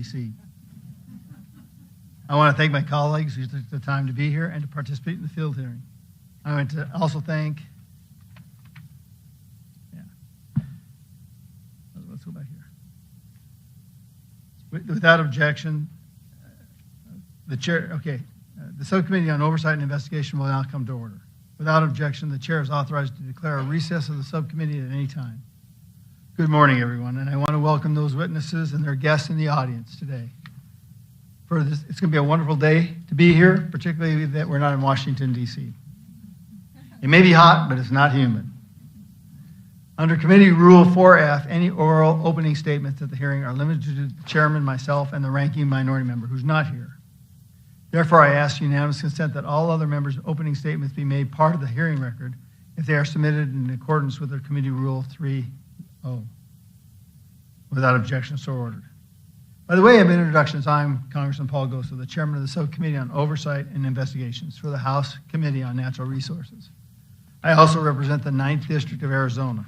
D.C. I want to thank my colleagues who took the time to be here and to participate in the field hearing. I want to also thank, let's go back here. Without objection, the chair, the subcommittee on oversight and investigation will now come to order. Without objection, the chair is authorized to declare a recess of the subcommittee at any time. Good morning, everyone, and I want to welcome those witnesses and their guests in the audience today. It's going to be a wonderful day to be here, particularly that we're not in Washington, D.C. It may be hot, but it's not humid. Under Committee Rule 4F, any oral opening statements at the hearing are limited to the chairman, myself, and the ranking minority member who's not here. Therefore, I ask unanimous consent that all other members' opening statements be made part of the hearing record if they are submitted in accordance with the Committee Rule 3.0. Without objection, so ordered. By the way of introductions, I'm Congressman Paul Goso, the chairman of the Subcommittee on Oversight and Investigations for the House Committee on Natural Resources. I also represent the 9th District of Arizona.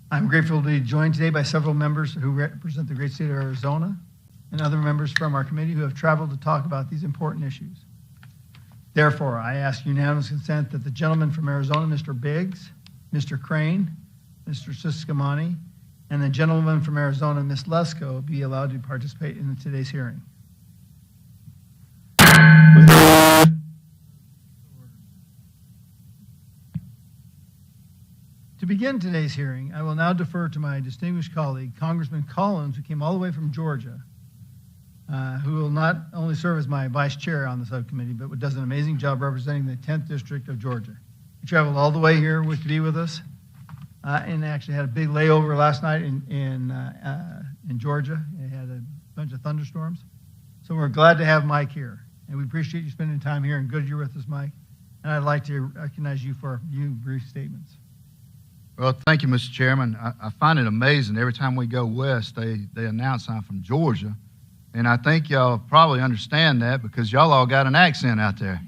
I'm grateful to be joined today by several members who represent the great state of Arizona and other members from our committee who have traveled to talk about these important issues. Therefore, I ask unanimous consent that the gentleman from Arizona, Mr. Biggs, Mr. Crane, Mr. Siscamani, and the gentleman from Arizona, Ms. Lesko, be allowed to participate in today's hearing. To begin today's hearing, I will now defer to my distinguished colleague, Congressman Collins, who came all the way from Georgia, who will not only serve as my vice chair on the subcommittee, but does an amazing job representing the 10th District of Georgia. He traveled all the way here to be with us. And actually had a big layover last night in Georgia. It had a bunch of thunderstorms. So we're glad to have Mike here. And we appreciate you spending time here, and good you're with us, Mike. And I'd like to recognize you for a few brief statements. Well, thank you, Mr. Chairman. I find it amazing. Every time we go west, they announce I'm from Georgia. And I think y'all probably understand that because y'all all got an accent out there.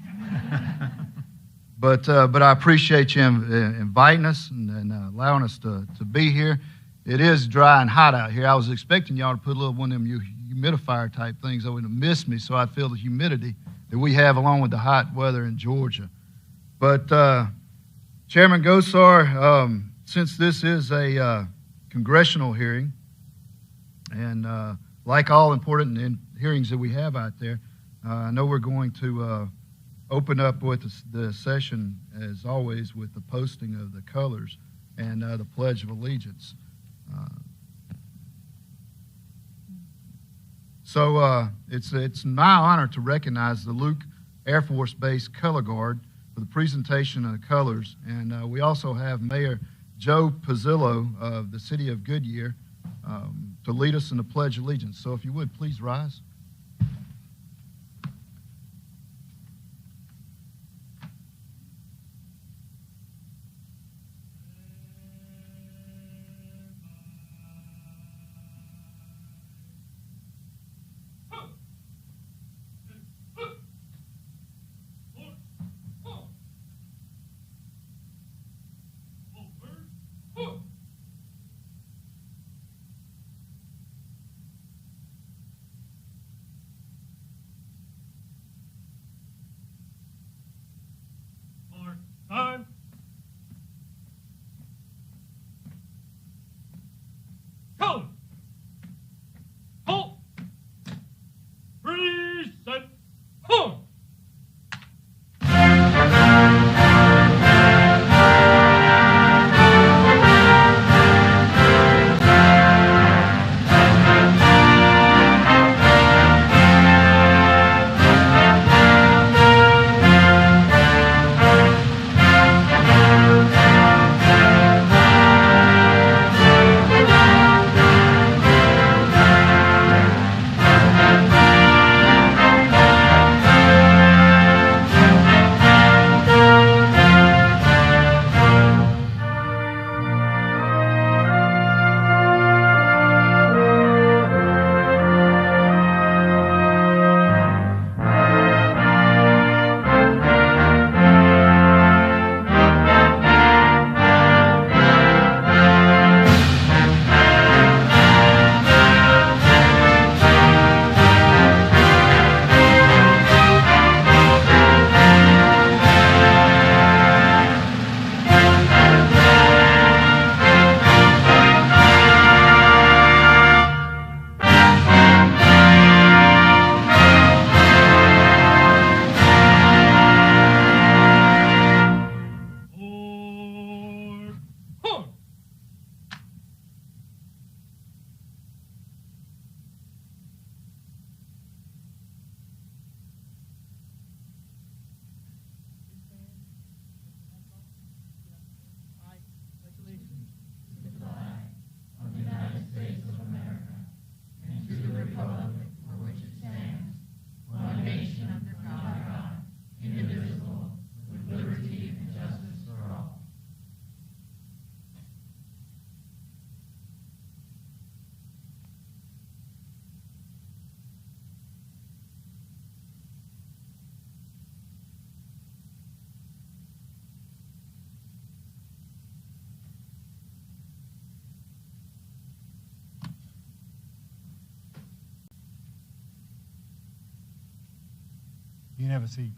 But I appreciate you inviting us and allowing us to be here. It is dry and hot out here. I was expecting y'all to put a little one of them humidifier type things over to miss me so I'd feel the humidity that we have along with the hot weather in Georgia. But Chairman Gosar, since this is a congressional hearing, and like all important hearings that we have out there, I know we're going to open up with the session, as always, with the posting of the colors and the Pledge of Allegiance. So it's my honor to recognize the Luke Air Force Base Color Guard for the presentation of the colors. And we also have Mayor Joe Pizzillo of the City of Goodyear to lead us in the Pledge of Allegiance. So if you would, please rise. You can have a seat.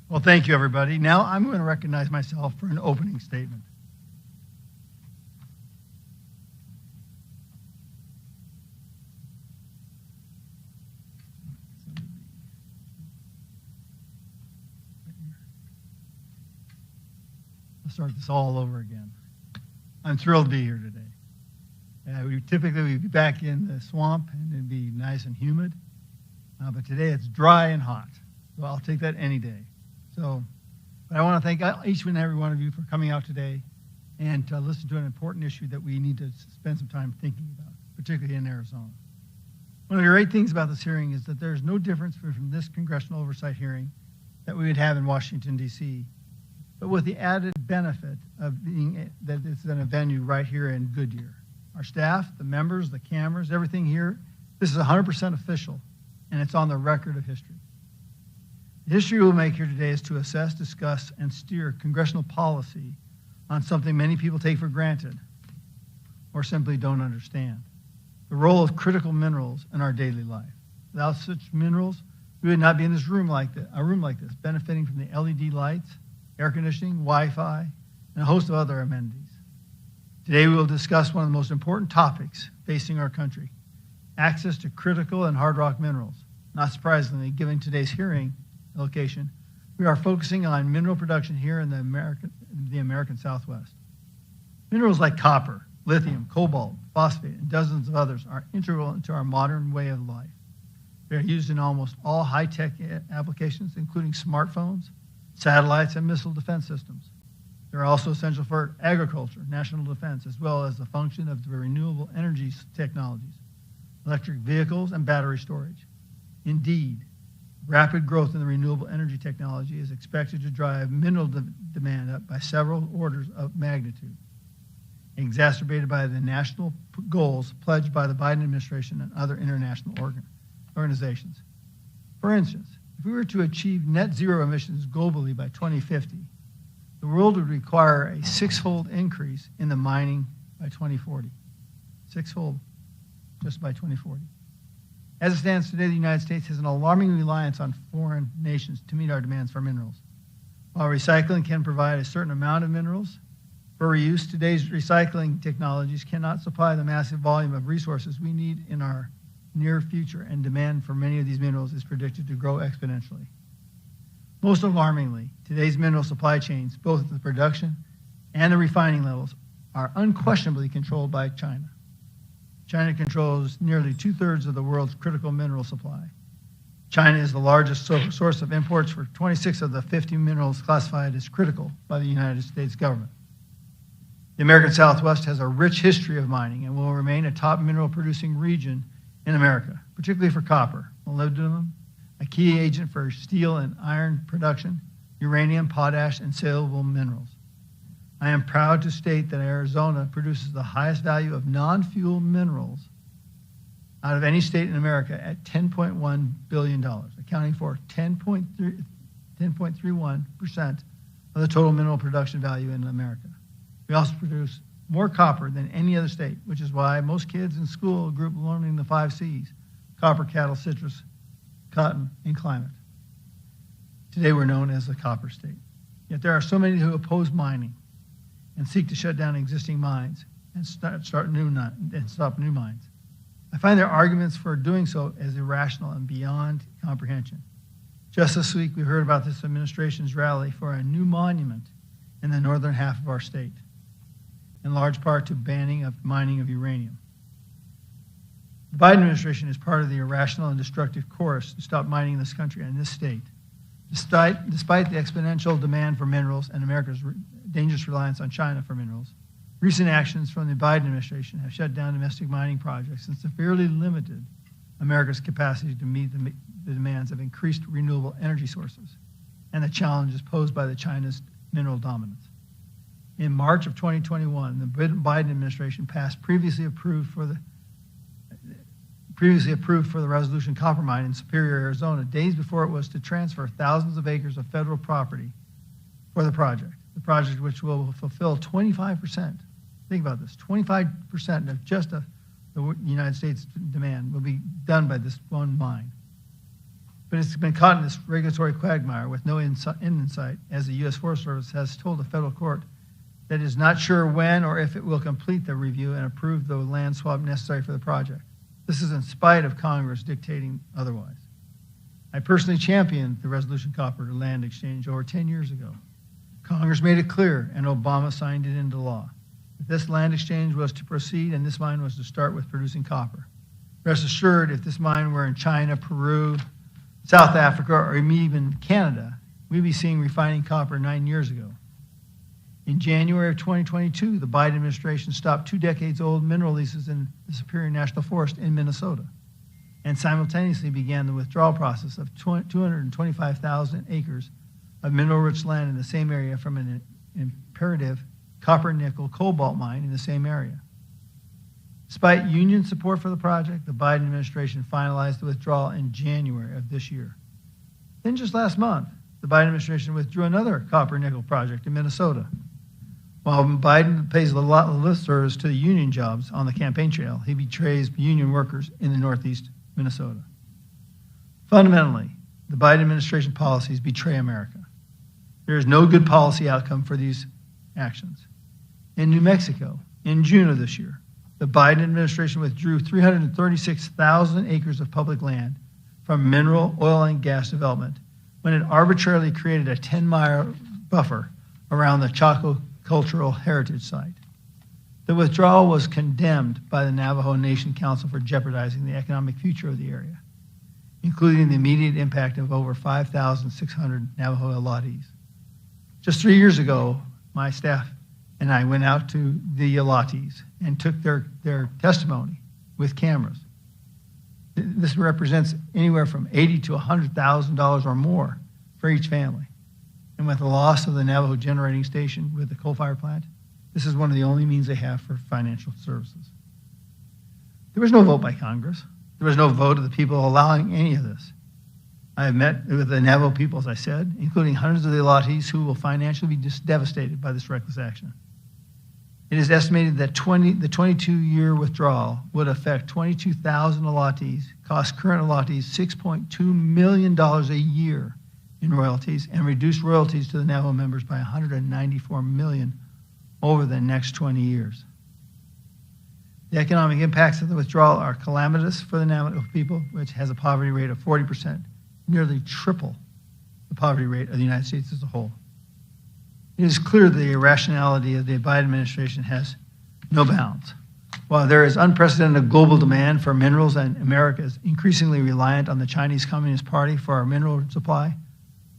Well, thank you, everybody. Now I'm going to recognize myself for an opening statement. I'll start this all over again. I'm thrilled to be here today. We'd be back in the swamp and it'd be nice and humid, but today it's dry and hot, so I'll take that any day. But I want to thank each and every one of you for coming out today and to listen to an important issue that we need to spend some time thinking about, particularly in Arizona. One of the great things about this hearing is that there's no difference from this congressional oversight hearing that we would have in Washington, D.C., but with the added benefit of being that it's in a venue right here in Goodyear. Our staff, the members, the cameras, everything here, this is 100% official, and it's on the record of history. The history we'll make here today is to assess, discuss, and steer congressional policy on something many people take for granted or simply don't understand: the role of critical minerals in our daily life. Without such minerals, we would not be in this room like this, benefiting from the LED lights, air conditioning, Wi-Fi, and a host of other amenities. Today we will discuss one of the most important topics facing our country: access to critical and hard rock minerals. Not surprisingly, given today's hearing location, we are focusing on mineral production here in the American Southwest. Minerals like copper, lithium, cobalt, phosphate, and dozens of others are integral to our modern way of life. They are used in almost all high-tech applications, including smartphones, satellites, and missile defense systems. They're also essential for agriculture, national defense, as well as the function of the renewable energy technologies, electric vehicles, and battery storage. Indeed, rapid growth in the renewable energy technology is expected to drive mineral demand up by several orders of magnitude, exacerbated by the national goals pledged by the Biden administration and other international organizations. For instance, if we were to achieve net zero emissions globally by 2050, the world would require a six-fold increase in the mining by 2040. Six-fold just by 2040. As it stands today, the United States has an alarming reliance on foreign nations to meet our demands for minerals. While recycling can provide a certain amount of minerals for reuse, today's recycling technologies cannot supply the massive volume of resources we need in our near future, and demand for many of these minerals is predicted to grow exponentially. Most alarmingly, today's mineral supply chains, both at the production and the refining levels, are unquestionably controlled by China. China controls nearly 2/3 of the world's critical mineral supply. China is the largest source of imports for 26 of the 50 minerals classified as critical by the United States government. The American Southwest has a rich history of mining and will remain a top mineral producing region in America, particularly for copper, molybdenum, a key agent for steel and iron production, uranium, potash, and saleable minerals. I am proud to state that Arizona produces the highest value of non-fuel minerals out of any state in America at $10.1 billion, accounting for 10.31% of the total mineral production value in America. We also produce more copper than any other state, which is why most kids in school grew up learning the 5 C's: copper, cattle, citrus, cotton, and climate. Today we're known as the copper state. Yet there are so many who oppose mining and seek to shut down existing mines and stop new mines. I find their arguments for doing so as irrational and beyond comprehension. Just this week, we heard about this administration's rally for a new monument in the northern half of our state, in large part to banning of mining of uranium. The Biden administration is part of the irrational and destructive chorus to stop mining in this country and this state. Despite the exponential demand for minerals and America's dangerous reliance on China for minerals, recent actions from the Biden administration have shut down domestic mining projects and severely limited America's capacity to meet the demands of increased renewable energy sources and the challenges posed by China's mineral dominance. In March of 2021, the Biden administration passed previously approved for the Resolution copper mine in Superior, Arizona, days before it was to transfer thousands of acres of federal property for the project which will fulfill 25%. Think about this, 25% of just the the United States demand will be done by this one mine. But it's been caught in this regulatory quagmire with no end in sight, as the U.S. Forest Service has told the federal court that it is not sure when or if it will complete the review and approve the land swap necessary for the project. This is in spite of Congress dictating otherwise. I personally championed the Resolution Copper land exchange over 10 years ago. Congress made it clear, and Obama signed it into law. If this land exchange was to proceed and this mine was to start with producing copper, rest assured, if this mine were in China, Peru, South Africa, or even Canada, we'd be seeing refining copper 9 years ago. In January of 2022, the Biden administration stopped 2 decades-old mineral leases in the Superior National Forest in Minnesota and simultaneously began the withdrawal process of 225,000 acres of mineral-rich land in the same area from an imperative copper-nickel cobalt mine in the same area. Despite union support for the project, the Biden administration finalized the withdrawal in January of this year. Then just last month, the Biden administration withdrew another copper-nickel project in Minnesota. While Biden pays a lot of lip service to the union jobs on the campaign trail, he betrays union workers in the Northeast Minnesota. Fundamentally, the Biden administration policies betray America. There is no good policy outcome for these actions. In New Mexico, in June of this year, the Biden administration withdrew 336,000 acres of public land from mineral, oil, and gas development when it arbitrarily created a 10-mile buffer around the Chaco Cultural Heritage Site. The withdrawal was condemned by the Navajo Nation Council for jeopardizing the economic future of the area, including the immediate impact of over 5,600 Navajo allottees. Just 3 years ago, my staff and I went out to the allottees and took their testimony with cameras. This represents anywhere from $80,000 to $100,000 or more for each family. And with the loss of the Navajo generating station with the coal-fired plant, this is one of the only means they have for financial services. There was no vote by Congress. There was no vote of the people allowing any of this. I have met with the Navajo people, as I said, including hundreds of the allottees who will financially be just devastated by this reckless action. It is estimated that the 22-year withdrawal would affect 22,000 allottees, cost current allottees $6.2 million a year in royalties, and reduce royalties to the Navajo members by $194 million over the next 20 years. The economic impacts of the withdrawal are calamitous for the Navajo people, which has a poverty rate of 40%, nearly triple the poverty rate of the United States as a whole. It is clear the irrationality of the Biden administration has no bounds. While there is unprecedented global demand for minerals and America is increasingly reliant on the Chinese Communist Party for our mineral supply,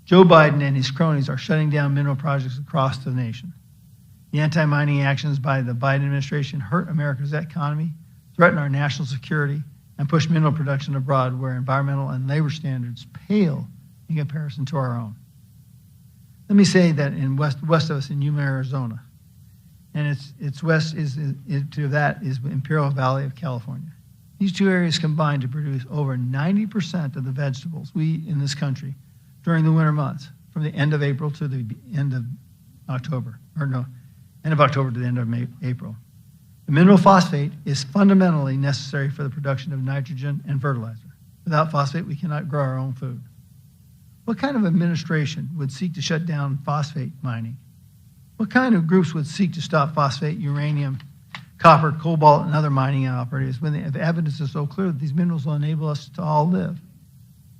Joe Biden and his cronies are shutting down mineral projects across the nation. The anti-mining actions by the Biden administration hurt America's economy, threaten our national security, and push mineral production abroad where environmental and labor standards pale in comparison to our own. Let me say that in west of us in Yuma, Arizona, and its west to that is Imperial Valley of California. These two areas combine to produce over 90% of the vegetables we eat in this country during the winter months, from the end of April to the end of October, end of October to the end of April. The mineral phosphate is fundamentally necessary for the production of nitrogen and fertilizer. Without phosphate, we cannot grow our own food. What kind of administration would seek to shut down phosphate mining? What kind of groups would seek to stop phosphate, uranium, copper, cobalt, and other mining operators when the evidence is so clear that these minerals will enable us to all live?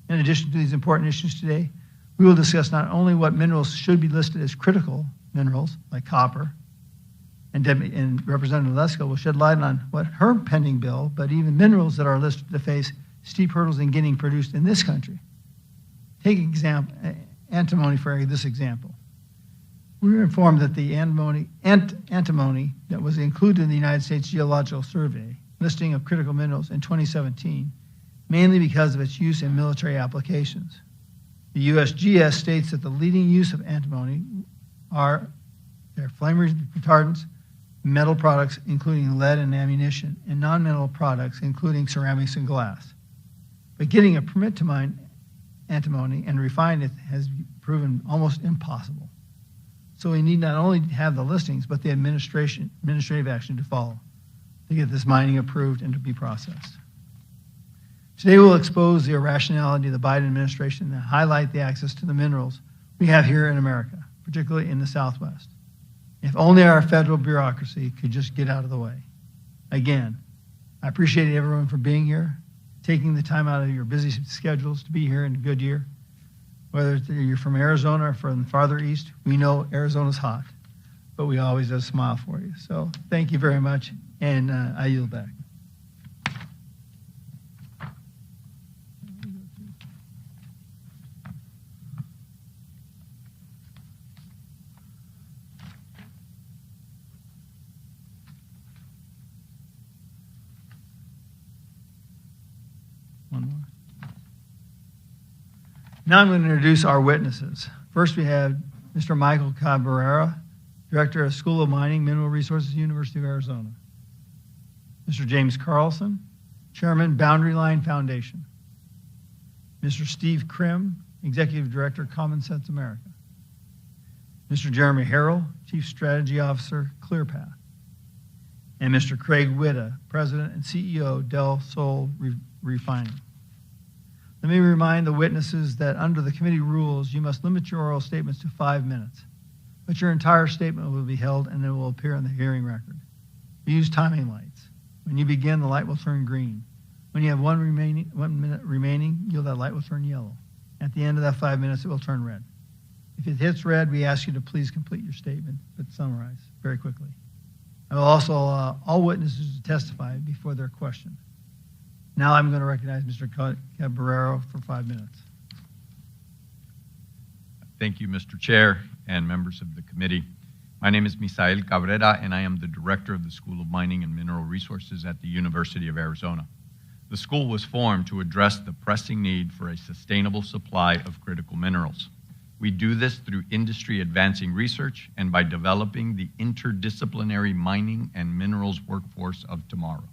In addition to these important issues today, we will discuss not only what minerals should be listed as critical minerals, like copper, and Representative Lesko will shed light on what her pending bill, but even minerals that are listed to face steep hurdles in getting produced in this country. Take antimony for this example. We were informed that the antimony that was included in the United States Geological Survey listing of critical minerals in 2017, mainly because of its use in military applications. The USGS states that the leading use of antimony are their flame retardants, metal products, including lead and ammunition, and non-metal products, including ceramics and glass. But getting a permit to mine antimony and refine it has proven almost impossible. So we need not only have the listings, but the administrative action to follow. to get this mining approved and to be processed. Today we'll expose the irrationality of the Biden administration and highlight the access to the minerals we have here in America, particularly in the Southwest. If only our federal bureaucracy could just get out of the way. Again, I appreciate everyone for being here, taking the time out of your busy schedules to be here in Goodyear. Whether you're from Arizona or from farther east, we know Arizona's hot, but we always have a smile for you. So thank you very much, and I yield back. One more. Now I'm going to introduce our witnesses. First, we have Mr. Michael Cabrera, Director of School of Mining, Mineral Resources, University of Arizona. Mr. James Carlson, Chairman, Boundary Line Foundation. Mr. Steve Crim, Executive Director, Common Sense America. Mr. Jeremy Harrell, Chief Strategy Officer, ClearPath. And Mr. Craig Whita, President and CEO, Del Sol Refining. Let me remind the witnesses that under the committee rules, you must limit your oral statements to 5 minutes, but your entire statement will be held and it will appear in the hearing record. We use timing lights. When you begin, the light will turn green. When you have 1 minute remaining, that light will turn yellow. At the end of that 5 minutes, it will turn red. If it hits red, we ask you to please complete your statement, but summarize very quickly. I will also allow all witnesses to testify before their questioned. Now I'm going to recognize Mr. Cabrera for 5 minutes. Thank you, Mr. Chair and members of the committee. My name is Misael Cabrera, and I am the Director of the School of Mining and Mineral Resources at the University of Arizona. The school was formed to address the pressing need for a sustainable supply of critical minerals. We do this through industry advancing research and by developing the interdisciplinary mining and minerals workforce of tomorrow.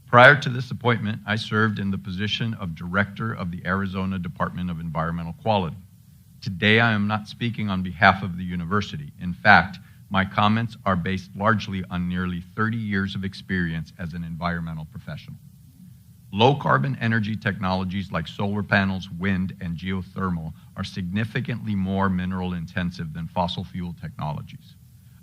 Prior to this appointment, I served in the position of Director of the Arizona Department of Environmental Quality. Today, I am not speaking on behalf of the university. In fact, my comments are based largely on nearly 30 years of experience as an environmental professional. Low-carbon energy technologies like solar panels, wind, and geothermal are significantly more mineral-intensive than fossil fuel technologies.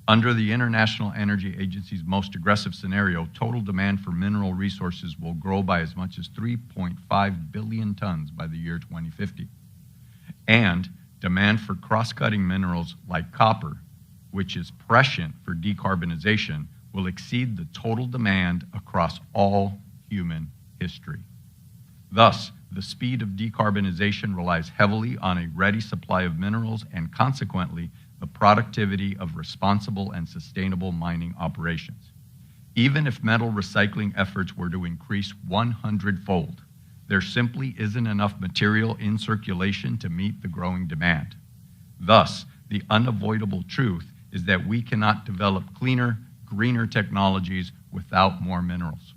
Under the International Energy Agency's most aggressive scenario, total demand for mineral resources will grow by as much as 3.5 billion tons by the year 2050. And demand for cross-cutting minerals like copper, which is prescient for decarbonization, will exceed the total demand across all human history. Thus, the speed of decarbonization relies heavily on a ready supply of minerals and consequently the productivity of responsible and sustainable mining operations. Even if metal recycling efforts were to increase 100-fold, there simply isn't enough material in circulation to meet the growing demand. Thus, the unavoidable truth is that we cannot develop cleaner, greener technologies without more minerals.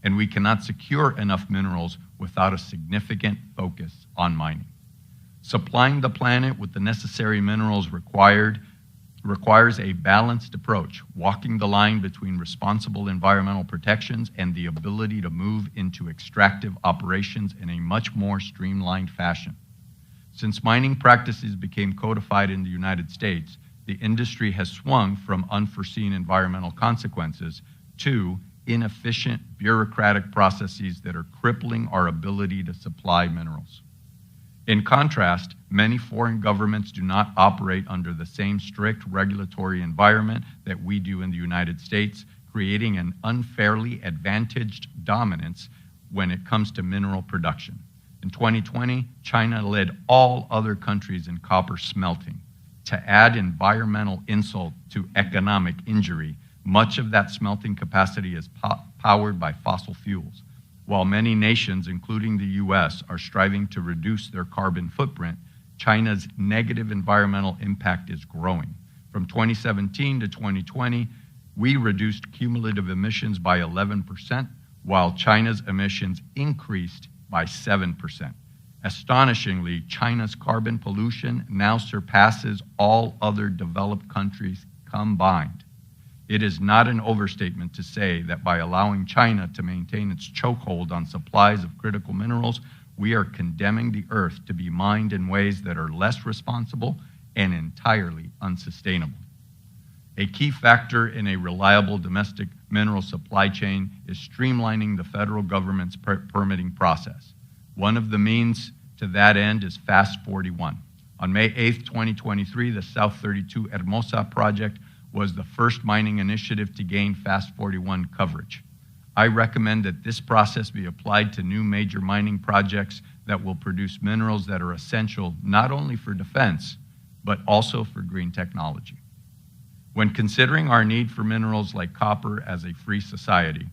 And we cannot secure enough minerals without a significant focus on mining. Supplying the planet with the necessary minerals requires a balanced approach, walking the line between responsible environmental protections and the ability to move into extractive operations in a much more streamlined fashion. Since mining practices became codified in the United States, the industry has swung from unforeseen environmental consequences to inefficient bureaucratic processes that are crippling our ability to supply minerals. In contrast, many foreign governments do not operate under the same strict regulatory environment that we do in the United States, creating an unfairly advantaged dominance when it comes to mineral production. In 2020, China led all other countries in copper smelting. To add environmental insult to economic injury, much of that smelting capacity is powered by fossil fuels. While many nations, including the U.S., are striving to reduce their carbon footprint, China's negative environmental impact is growing. From 2017 to 2020, we reduced cumulative emissions by 11%, while China's emissions increased by 7%. Astonishingly, China's carbon pollution now surpasses all other developed countries combined. It is not an overstatement to say that by allowing China to maintain its chokehold on supplies of critical minerals, we are condemning the earth to be mined in ways that are less responsible and entirely unsustainable. A key factor in a reliable domestic mineral supply chain is streamlining the federal government's permitting process. One of the means to that end is Fast 41. On May 8, 2023, the South 32 Hermosa project was the first mining initiative to gain Fast 41 coverage. I recommend that this process be applied to new major mining projects that will produce minerals that are essential not only for defense, but also for green technology. When considering our need for minerals like copper as a free society,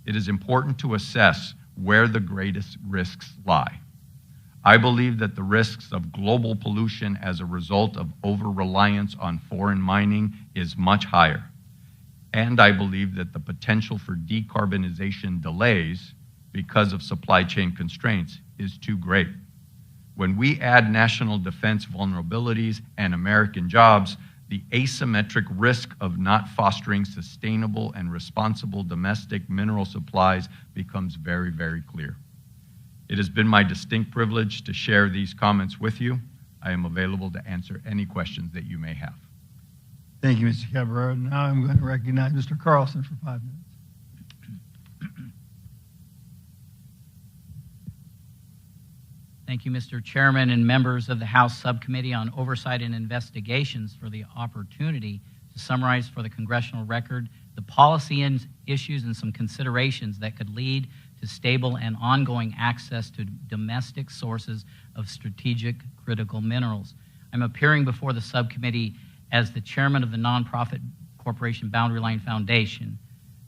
it is important to assess where the greatest risks lie. I believe that the risks of global pollution as a result of over-reliance on foreign mining is much higher. And I believe that the potential for decarbonization delays because of supply chain constraints is too great. When we add national defense vulnerabilities and American jobs, the asymmetric risk of not fostering sustainable and responsible domestic mineral supplies becomes very, very clear. It has been my distinct privilege to share these comments with you. I am available to answer any questions that you may have. Thank you, Mr. Cabrera. Now I'm going to recognize Mr. Carlson for 5 minutes. Thank you, Mr. Chairman and members of the House Subcommittee on Oversight and Investigations for the opportunity to summarize for the congressional record the policy issues and some considerations that could lead to stable and ongoing access to domestic sources of strategic critical minerals. I'm appearing before the subcommittee as the chairman of the nonprofit corporation Boundary Line Foundation.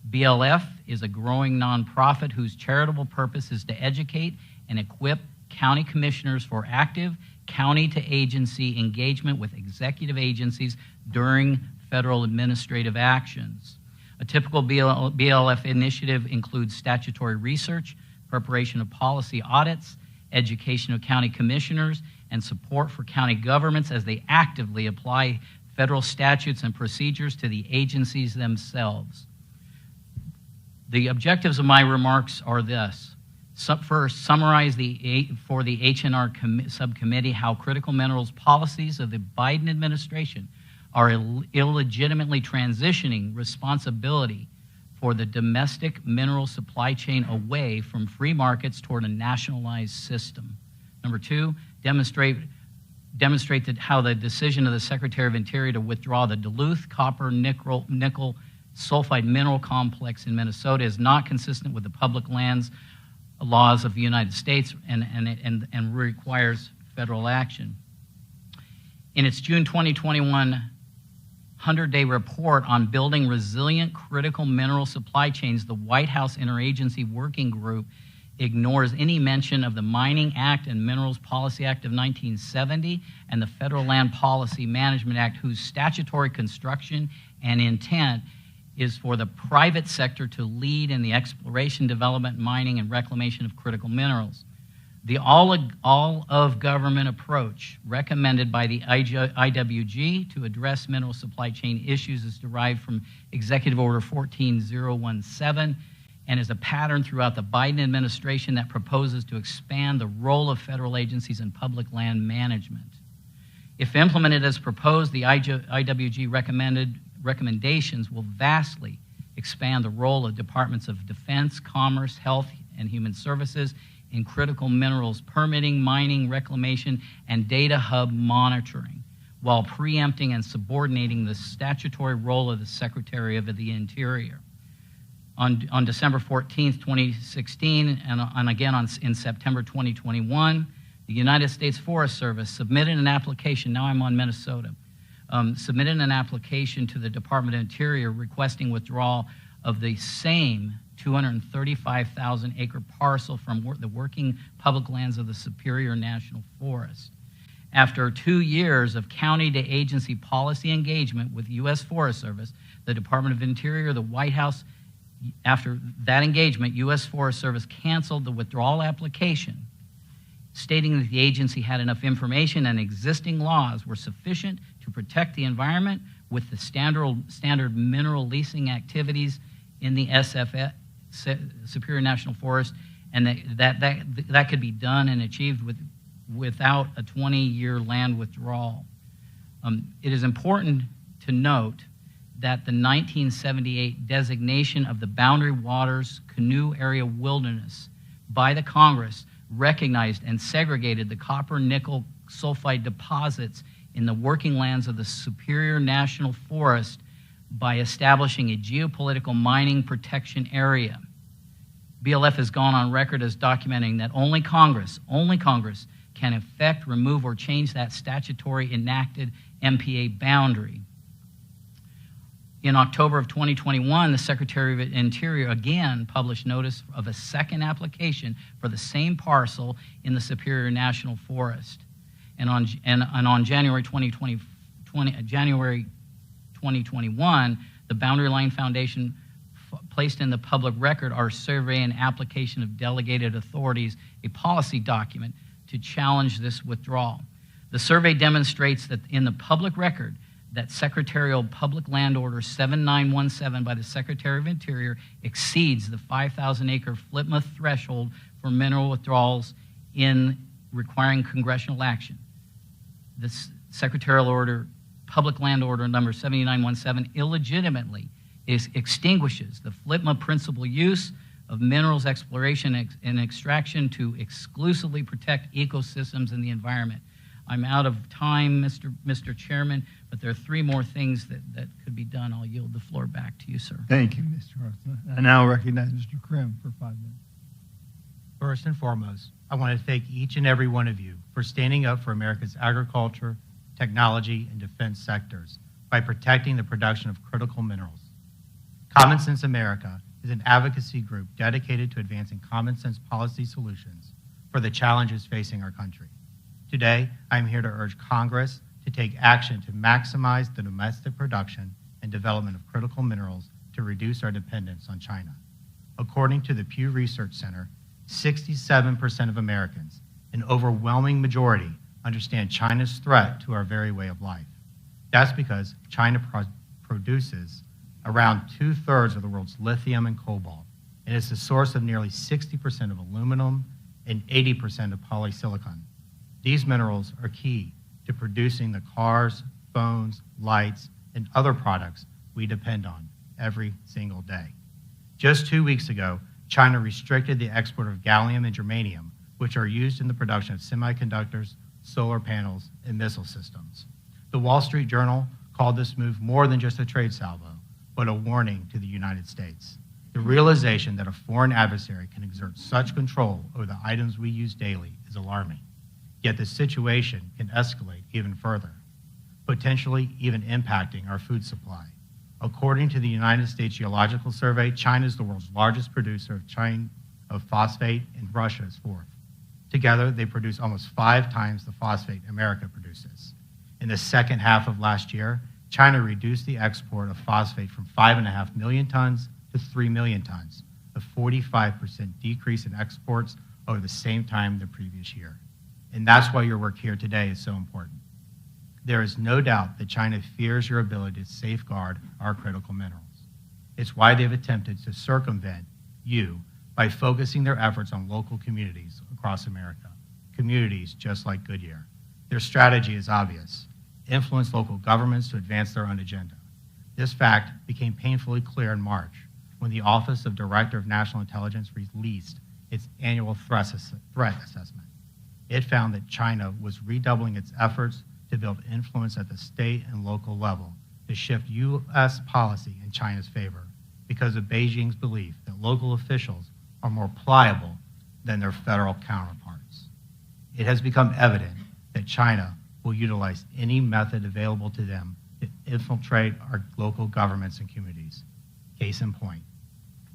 BLF is a growing nonprofit whose charitable purpose is to educate and equip county commissioners for active county-to-agency engagement with executive agencies during federal administrative actions. A typical BLF initiative includes statutory research, preparation of policy audits, education of county commissioners, and support for county governments as they actively apply federal statutes and procedures to the agencies themselves. The objectives of my remarks are this. First, summarize for the H&R subcommittee how critical minerals policies of the Biden administration are illegitimately transitioning responsibility for the domestic mineral supply chain away from free markets toward a nationalized system. Number two, demonstrate how the decision of the Secretary of Interior to withdraw the Duluth copper nickel sulfide mineral complex in Minnesota is not consistent with the public lands laws of the United States and requires federal action. In its June 2021 100-day report on building resilient critical mineral supply chains, the White House Interagency Working Group ignores any mention of the Mining Act and Minerals Policy Act of 1970 and the Federal Land Policy Management Act, whose statutory construction and intent is for the private sector to lead in the exploration, development, mining, and reclamation of critical minerals. The all-of-government approach recommended by the IWG to address mineral supply chain issues is derived from Executive Order 14017 and is a pattern throughout the Biden administration that proposes to expand the role of federal agencies in public land management. If implemented as proposed, the IWG recommendations will vastly expand the role of departments of defense, commerce, health, and human services in critical minerals permitting, mining, reclamation, and data hub monitoring, while preempting and subordinating the statutory role of the Secretary of the Interior. On December 14, 2016, and again in September 2021, the United States Forest Service submitted an application, now I'm on Minnesota, submitted an application to the Department of Interior requesting withdrawal of the same 235,000 acre parcel from the working public lands of the Superior National Forest. After 2 years of county to agency policy engagement with U.S. Forest Service, the Department of Interior, the White House, after that engagement, U.S. Forest Service canceled the withdrawal application, stating that the agency had enough information and existing laws were sufficient to protect the environment with the standard mineral leasing activities in the SFF, Superior National Forest, and that could be done and achieved without a 20-year land withdrawal. It is important to note that the 1978 designation of the Boundary Waters Canoe Area Wilderness by the Congress recognized and segregated the copper-nickel sulfide deposits in the working lands of the Superior National Forest by establishing a geopolitical mining protection area. BLF has gone on record as documenting that only Congress can affect, remove, or change that statutory enacted MPA boundary. In October of 2021, the Secretary of Interior again published notice of a second application for the same parcel in the Superior National Forest. And on January 2021, the Boundary Line Foundation placed in the public record our survey and application of delegated authorities, a policy document to challenge this withdrawal. The survey demonstrates that in the public record that Secretarial Public Land Order 7917 by the Secretary of Interior exceeds the 5,000-acre Flipmuth threshold for mineral withdrawals in requiring congressional action. This Secretarial Order, Public Land Order number 7917, illegitimately extinguishes the Flipmuth principal use of minerals exploration and extraction to exclusively protect ecosystems and the environment. I'm out of time, Mr. Chairman, but there are three more things that could be done. I'll yield the floor back to you, sir. Thank you, Mr. Carlson. I now recognize Mr. Crim for 5 minutes. First and foremost, I want to thank each and every one of you for standing up for America's agriculture, technology, and defense sectors by protecting the production of critical minerals. Common Sense America is an advocacy group dedicated to advancing common sense policy solutions for the challenges facing our country. Today, I am here to urge Congress to take action to maximize the domestic production and development of critical minerals to reduce our dependence on China. According to the Pew Research Center, 67% of Americans, an overwhelming majority, understand China's threat to our very way of life. That's because China produces around 2/3 of the world's lithium and cobalt, and is the source of nearly 60% of aluminum and 80% of polysilicon. These minerals are key to producing the cars, phones, lights, and other products we depend on every single day. Just 2 weeks ago, China restricted the export of gallium and germanium, which are used in the production of semiconductors, solar panels, and missile systems. The Wall Street Journal called this move more than just a trade salvo, but a warning to the United States. The realization that a foreign adversary can exert such control over the items we use daily is alarming. Yet the situation can escalate even further, potentially even impacting our food supply. According to the United States Geological Survey, China is the world's largest producer of phosphate, and Russia is fourth. Together, they produce almost 5 times the phosphate America produces. In the second half of last year, China reduced the export of phosphate from 5.5 million tons to 3 million tons, a 45% decrease in exports over the same time the previous year. And that's why your work here today is so important. There is no doubt that China fears your ability to safeguard our critical minerals. It's why they've attempted to circumvent you by focusing their efforts on local communities across America, communities just like Goodyear. Their strategy is obvious: influence local governments to advance their own agenda. This fact became painfully clear in March when the Office of Director of National Intelligence released its annual threat assessment. It found that China was redoubling its efforts to build influence at the state and local level to shift U.S. policy in China's favor because of Beijing's belief that local officials are more pliable than their federal counterparts. It has become evident that China will utilize any method available to them to infiltrate our local governments and communities. Case in point,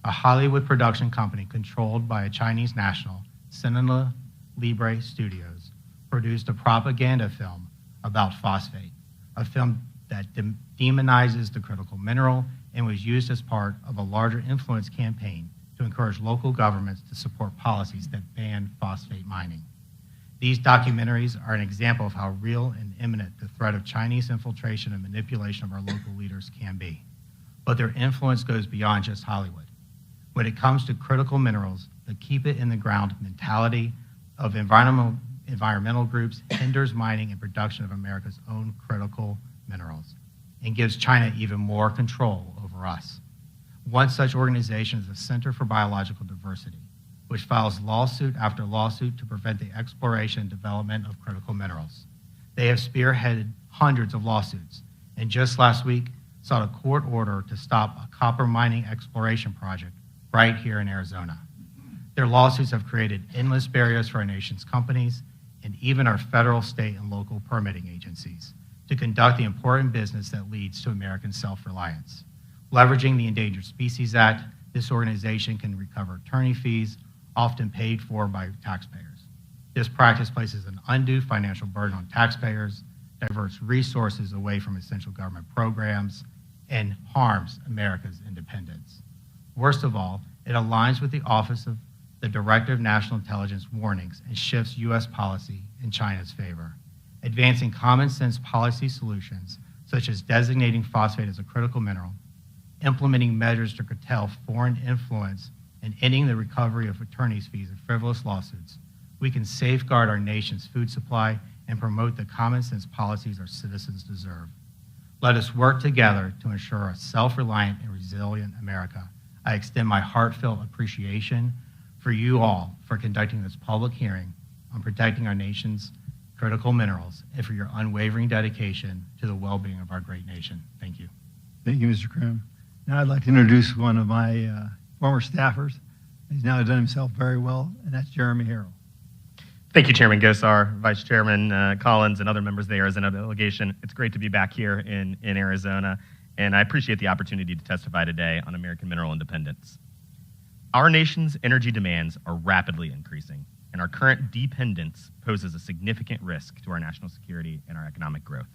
a Hollywood production company controlled by a Chinese national, Cinema Libre Studios, produced a propaganda film about phosphate, a film that demonizes the critical mineral and was used as part of a larger influence campaign to encourage local governments to support policies that ban phosphate mining. These documentaries are an example of how real and imminent the threat of Chinese infiltration and manipulation of our local leaders can be. But their influence goes beyond just Hollywood. When it comes to critical minerals, the keep it in the ground mentality of environmental groups hinders mining and production of America's own critical minerals and gives China even more control over us. One such organization is the Center for Biological Diversity, which files lawsuit after lawsuit to prevent the exploration and development of critical minerals. They have spearheaded hundreds of lawsuits, and just last week sought a court order to stop a copper mining exploration project right here in Arizona. Their lawsuits have created endless barriers for our nation's companies and even our federal, state, and local permitting agencies to conduct the important business that leads to American self-reliance. Leveraging the Endangered Species Act, this organization can recover attorney fees, often paid for by taxpayers. This practice places an undue financial burden on taxpayers, diverts resources away from essential government programs, and harms America's independence. Worst of all, it aligns with the Office of the Director of National Intelligence warnings and shifts U.S. policy in China's favor, advancing common sense policy solutions such as designating phosphate as a critical mineral, implementing measures to curtail foreign influence, and ending the recovery of attorneys' fees in frivolous lawsuits. We can safeguard our nation's food supply and promote the common sense policies our citizens deserve. Let us work together to ensure a self-reliant and resilient America. I extend my heartfelt appreciation for you all for conducting this public hearing on protecting our nation's critical minerals and for your unwavering dedication to the well-being of our great nation. Thank you. Thank you, Mr. Crim. Now I'd like to introduce one of my former staffers. He's now done himself very well, and that's Jeremy Harrell. Thank you, Chairman Gosar, Vice Chairman Collins, and other members of the Arizona delegation. It's great to be back here in Arizona, and I appreciate the opportunity to testify today on American mineral independence. Our nation's energy demands are rapidly increasing, and our current dependence poses a significant risk to our national security and our economic growth.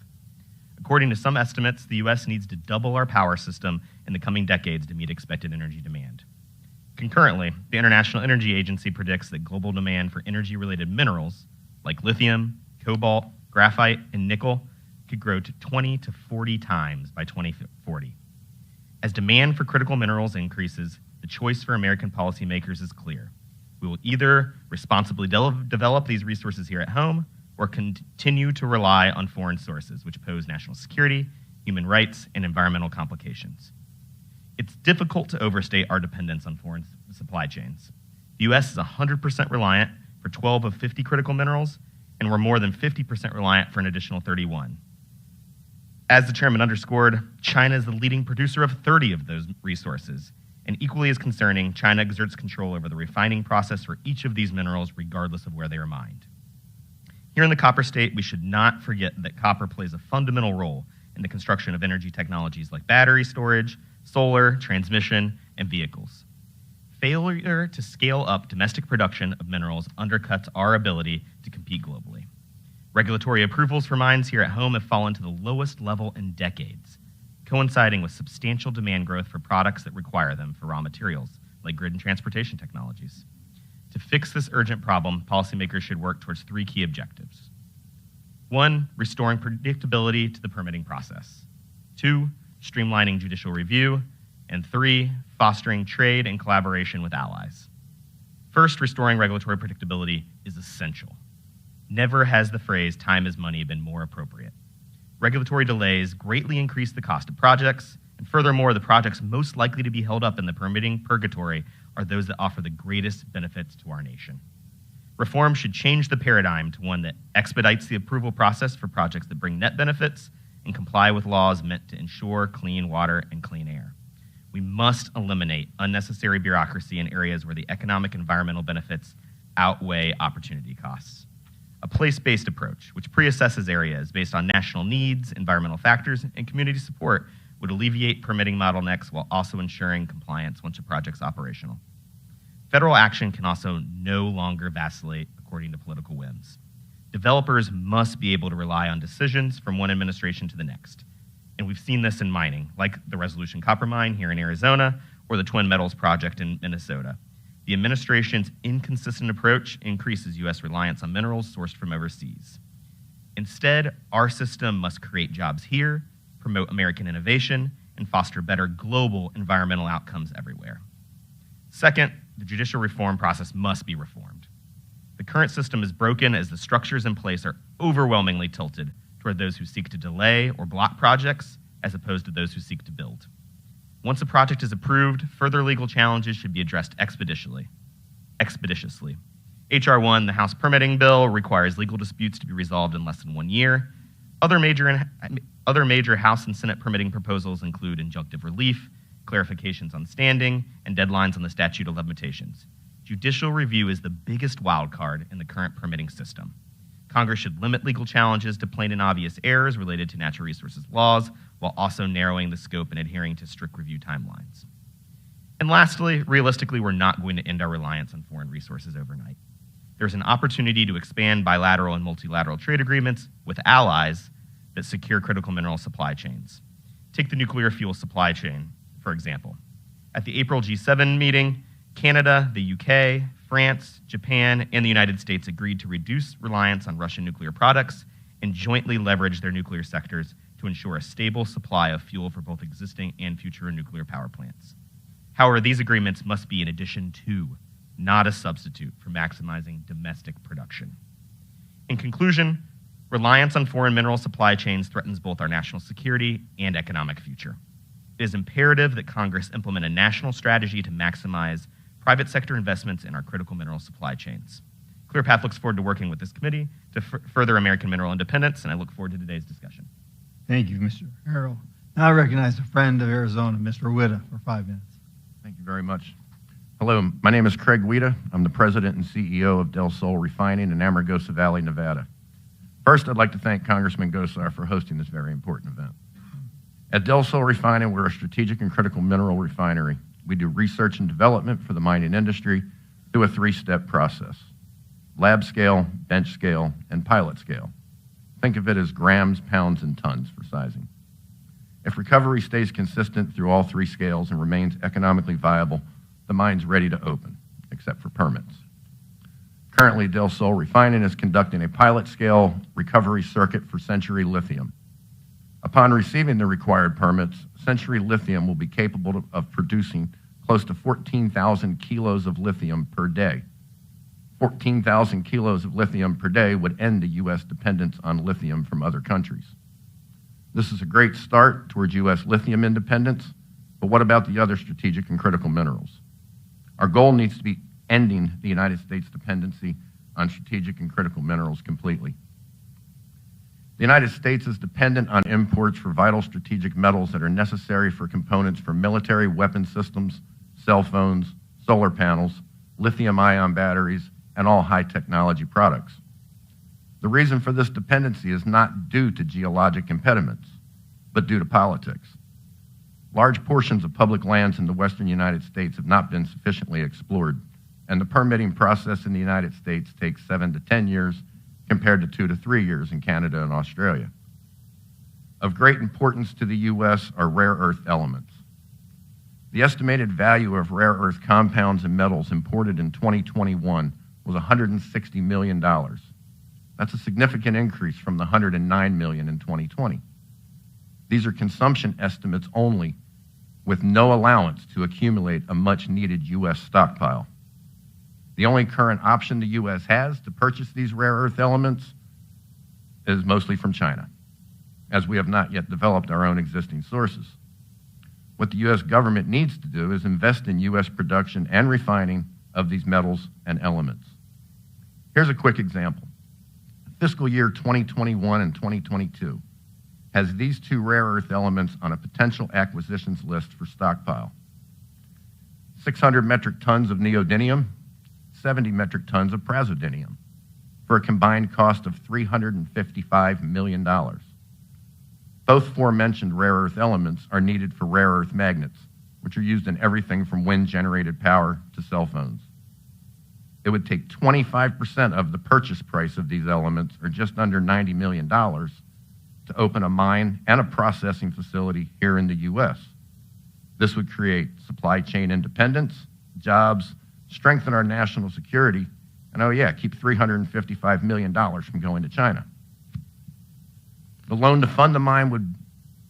According to some estimates, the U.S. needs to double our power system in the coming decades to meet expected energy demand. Concurrently, the International Energy Agency predicts that global demand for energy-related minerals like lithium, cobalt, graphite, and nickel could grow to 20 to 40 times by 2040. As demand for critical minerals increases, the choice for American policymakers is clear. We will either responsibly develop these resources here at home or continue to rely on foreign sources, which pose national security, human rights, and environmental complications. It's difficult to overstate our dependence on foreign supply chains. The U.S. is 100% reliant for 12 of 50 critical minerals, and we're more than 50% reliant for an additional 31. As the chairman underscored, China is the leading producer of 30 of those resources, and equally as concerning, China exerts control over the refining process for each of these minerals, regardless of where they are mined. Here in the copper state, we should not forget that copper plays a fundamental role in the construction of energy technologies like battery storage, solar, transmission, and vehicles. Failure to scale up domestic production of minerals undercuts our ability to compete globally. Regulatory approvals for mines here at home have fallen to the lowest level in decades, coinciding with substantial demand growth for products that require them for raw materials, like grid and transportation technologies. To fix this urgent problem, policymakers should work towards three key objectives. 1, restoring predictability to the permitting process. 2, streamlining judicial review. And 3, fostering trade and collaboration with allies. First, restoring regulatory predictability is essential. Never has the phrase time is money been more appropriate. Regulatory delays greatly increase the cost of projects, and furthermore, the projects most likely to be held up in the permitting purgatory are those that offer the greatest benefits to our nation. Reform should change the paradigm to one that expedites the approval process for projects that bring net benefits and comply with laws meant to ensure clean water and clean air. We must eliminate unnecessary bureaucracy in areas where the economic and environmental benefits outweigh opportunity costs. A place-based approach, which pre-assesses areas based on national needs, environmental factors, and community support, would alleviate permitting bottlenecks while also ensuring compliance once a project's operational. Federal action can also no longer vacillate according to political whims. Developers must be able to rely on decisions from one administration to the next. And we've seen this in mining, like the Resolution Copper Mine here in Arizona or the Twin Metals project in Minnesota. The administration's inconsistent approach increases U.S. reliance on minerals sourced from overseas. Instead, our system must create jobs here, promote American innovation, and foster better global environmental outcomes everywhere. Second, the judicial reform process must be reformed. The current system is broken as the structures in place are overwhelmingly tilted toward those who seek to delay or block projects as opposed to those who seek to build. Once a project is approved, further legal challenges should be addressed expeditiously. H.R. 1, the House permitting bill, requires legal disputes to be resolved in less than 1 year. Other major House and Senate permitting proposals include injunctive relief, clarifications on standing, and deadlines on the statute of limitations. Judicial review is the biggest wild card in the current permitting system. Congress should limit legal challenges to plain and obvious errors related to natural resources laws, while also narrowing the scope and adhering to strict review timelines. And lastly, realistically, we're not going to end our reliance on foreign resources overnight. There's an opportunity to expand bilateral and multilateral trade agreements with allies that secure critical mineral supply chains. Take the nuclear fuel supply chain, for example. At the April G7 meeting, Canada, the UK, France, Japan, and the United States agreed to reduce reliance on Russian nuclear products and jointly leverage their nuclear sectors to ensure a stable supply of fuel for both existing and future nuclear power plants. However, these agreements must be in addition to, not a substitute for maximizing domestic production. In conclusion, reliance on foreign mineral supply chains threatens both our national security and economic future. It is imperative that Congress implement a national strategy to maximize private sector investments in our critical mineral supply chains. ClearPath looks forward to working with this committee to further American mineral independence, and I look forward to today's discussion. Thank you, Mr. Harrell. Now I recognize a friend of Arizona, Mr. Whita, for 5 minutes. Thank you very much. Hello, my name is Craig Whita. I'm the president and CEO of Del Sol Refining in Amargosa Valley, Nevada. First, I'd like to thank Congressman Gosar for hosting this very important event. At Del Sol Refining, we're a strategic and critical mineral refinery. We do research and development for the mining industry through a 3-step process: lab scale, bench scale, and pilot scale. Think of it as grams, pounds, and tons for sizing. If recovery stays consistent through all 3 scales and remains economically viable, the mine's ready to open, except for permits. Currently, Del Sol Refining is conducting a pilot scale recovery circuit for Century Lithium. Upon receiving the required permits, Century Lithium will be capable of producing close to 14,000 kilos of lithium per day. 14,000 kilos of lithium per day would end the U.S. dependence on lithium from other countries. This is a great start towards U.S. lithium independence, but what about the other strategic and critical minerals? Our goal needs to be ending the United States dependency on strategic and critical minerals completely. The United States is dependent on imports for vital strategic metals that are necessary for components for military weapon systems, cell phones, solar panels, lithium-ion batteries, and all high technology products. The reason for this dependency is not due to geologic impediments, but due to politics. Large portions of public lands in the western United States have not been sufficiently explored, and the permitting process in the United States takes 7 to 10 years compared to 2 to 3 years in Canada and Australia. Of great importance to the U.S. are rare earth elements. The estimated value of rare earth compounds and metals imported in 2021 was $160 million. That's a significant increase from the $109 million in 2020. These are consumption estimates only, with no allowance to accumulate a much-needed U.S. stockpile. The only current option the U.S. has to purchase these rare earth elements is mostly from China, as we have not yet developed our own existing sources. What the U.S. government needs to do is invest in U.S. production and refining of these metals and elements. Here's a quick example. Fiscal year 2021 and 2022 has these 2 rare earth elements on a potential acquisitions list for stockpile: 600 metric tons of neodymium, 70 metric tons of praseodymium, for a combined cost of $355 million. Both aforementioned rare earth elements are needed for rare earth magnets, which are used in everything from wind-generated power to cell phones. It would take 25% of the purchase price of these elements, or just under $90 million, to open a mine and a processing facility here in the U.S. This would create supply chain independence, jobs, strengthen our national security, and oh yeah, keep $355 million from going to China. The loan to fund the mine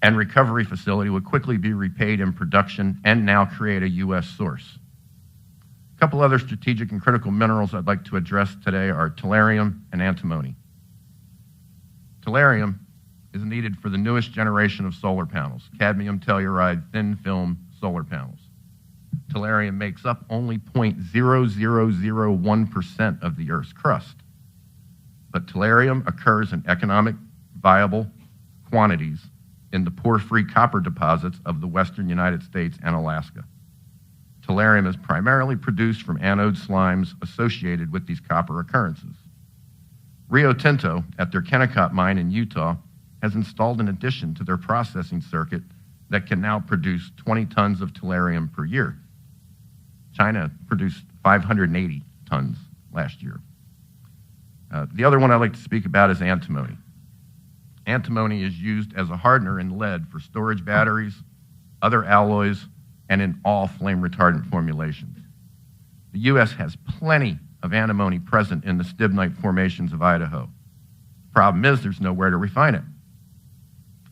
and recovery facility would quickly be repaid in production and now create a U.S. source. A couple other strategic and critical minerals I'd like to address today are tellurium and antimony. Tellurium is needed for the newest generation of solar panels, cadmium telluride thin film solar panels. Tellurium makes up only 0.0001% of the Earth's crust. But tellurium occurs in economic, viable quantities in the porphyry copper deposits of the western United States and Alaska. Tellurium is primarily produced from anode slimes associated with these copper occurrences. Rio Tinto, at their Kennecott mine in Utah, has installed an addition to their processing circuit that can now produce 20 tons of tellurium per year. China produced 580 tons last year. The other one I'd like to speak about is antimony. Antimony is used as a hardener in lead for storage batteries, other alloys, and in all flame retardant formulations. The U.S. has plenty of antimony present in the stibnite formations of Idaho. Problem is, there's nowhere to refine it.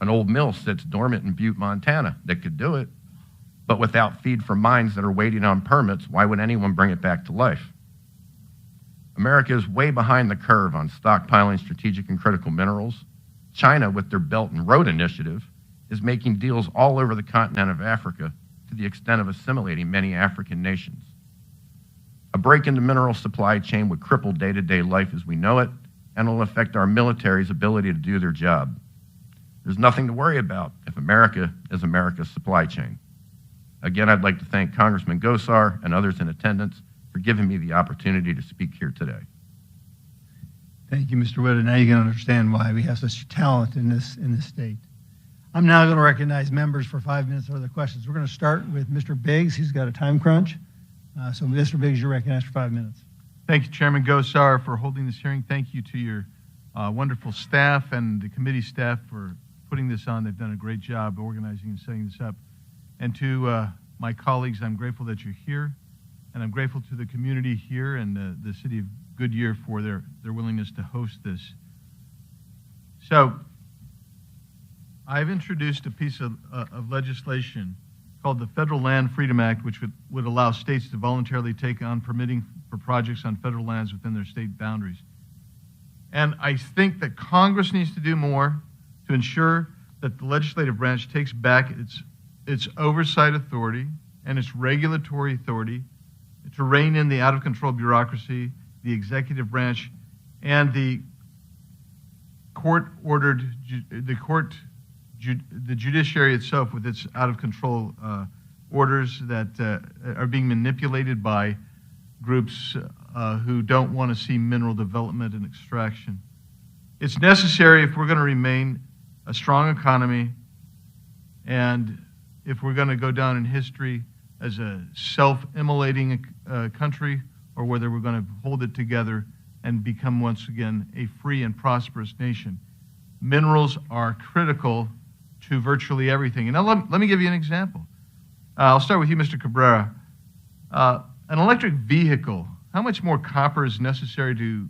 An old mill sits dormant in Butte, Montana that could do it, but without feed from mines that are waiting on permits, why would anyone bring it back to life? America is way behind the curve on stockpiling strategic and critical minerals. China, with their Belt and Road Initiative, is making deals all over the continent of Africa to the extent of assimilating many African nations. A break in the mineral supply chain would cripple day-to-day life as we know it, and will affect our military's ability to do their job. There's nothing to worry about if America is America's supply chain. Again, I'd like to thank Congressman Gosar and others in attendance for giving me the opportunity to speak here today. Thank you, Mr. Whita. Now you can understand why we have such talent in this state. I'm now going to recognize members for 5 minutes for the questions. We're going to start with Mr. Biggs. He's got a time crunch. So Mr. Biggs, you're recognized for 5 minutes. Thank you, Chairman Gosar, for holding this hearing. Thank you to your wonderful staff and the committee staff for putting this on. They've done a great job organizing and setting this up. And to my colleagues, I'm grateful that you're here, and I'm grateful to the community here and the city of Goodyear for their willingness to host this. So I've introduced a piece of legislation called the Federal Land Freedom Act, which would allow states to voluntarily take on permitting for projects on federal lands within their state boundaries. And I think that Congress needs to do more to ensure that the legislative branch takes back its oversight authority and its regulatory authority to rein in the out-of-control bureaucracy, the executive branch, and the judiciary itself with its out-of-control orders that are being manipulated by groups who don't want to see mineral development and extraction. It's necessary if we're going to remain a strong economy and if we're going to go down in history as a self-immolating country, or whether we're going to hold it together and become once again a free and prosperous nation. Minerals are critical to virtually everything. And now let me give you an example. I'll start with you, Mr. Cabrera. An electric vehicle, how much more copper is necessary to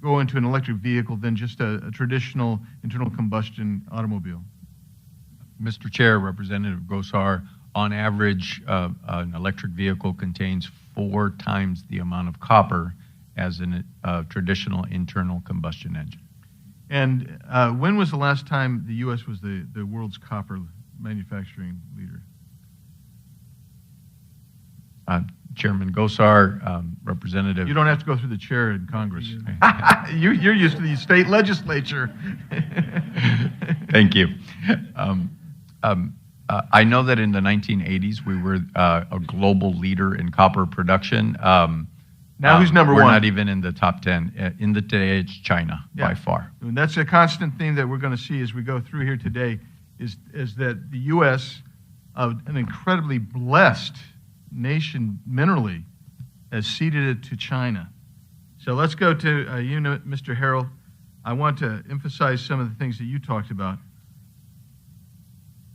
go into an electric vehicle than just a traditional internal combustion automobile? Mr. Chair, Representative Gosar, on average, an electric vehicle contains 4 times the amount of copper as a traditional internal combustion engine. And when was the last time the U.S. was the world's copper manufacturing leader? Chairman Gosar, Representative... You don't have to go through the chair in Congress. You're used to the state legislature. Thank you. I know that in the 1980s we were a global leader in copper production. Now who's number we're one? We're not even in the top 10. In the today, it's China by far. And that's a constant theme that we're going to see as we go through here today, is that the U.S., an incredibly blessed nation minerally, has ceded it to China. So let's go to you, Mr. Harrell. I want to emphasize some of the things that you talked about.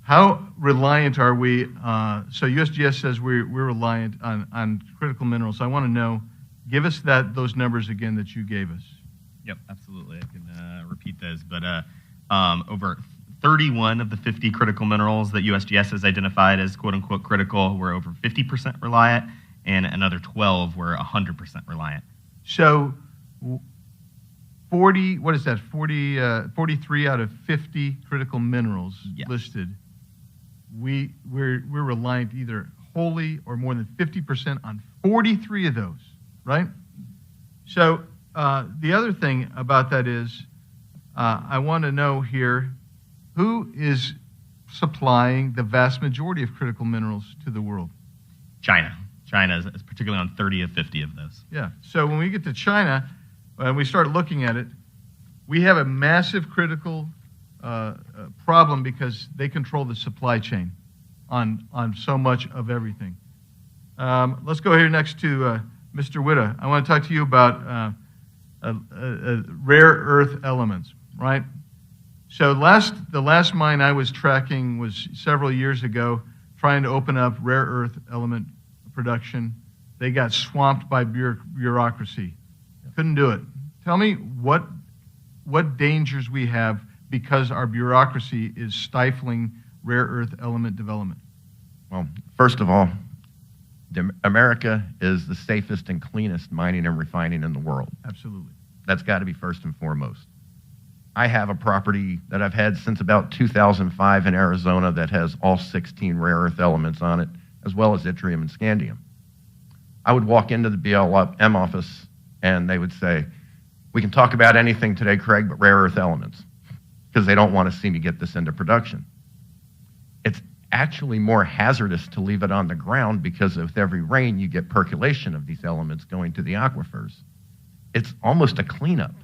how reliant are we? So USGS says we're reliant on critical minerals. So I want to know, give us those numbers again that you gave us. Yep, absolutely. I can repeat those. But over 31 of the 50 critical minerals that USGS has identified as quote-unquote critical were over 50% reliant, and another 12 were 100% reliant. So 40, what is that, 43 out of 50 critical minerals listed, we're reliant either wholly or more than 50% on 43 of those, right? So the other thing about that is I want to know here, who is supplying the vast majority of critical minerals to the world? China. China is particularly on 30 of 50 of those. Yeah. So when we get to China, and we start looking at it, we have a massive critical problem because they control the supply chain on so much of everything. Let's go here next to Mr. Whita. I want to talk to you about rare earth elements, right? So the last mine I was tracking was several years ago, trying to open up rare earth element production. They got swamped by bureaucracy. Couldn't do it. Tell me what dangers we have because our bureaucracy is stifling rare earth element development. Well, first of all, America is the safest and cleanest mining and refining in the world. Absolutely. That's got to be first and foremost. I have a property that I've had since about 2005 in Arizona that has all 16 rare earth elements on it, as well as yttrium and scandium. I would walk into the BLM office and they would say, "We can talk about anything today, Craig, but rare earth elements," because they don't want to see me get this into production. It's actually more hazardous to leave it on the ground because with every rain you get percolation of these elements going to the aquifers. It's almost a cleanup.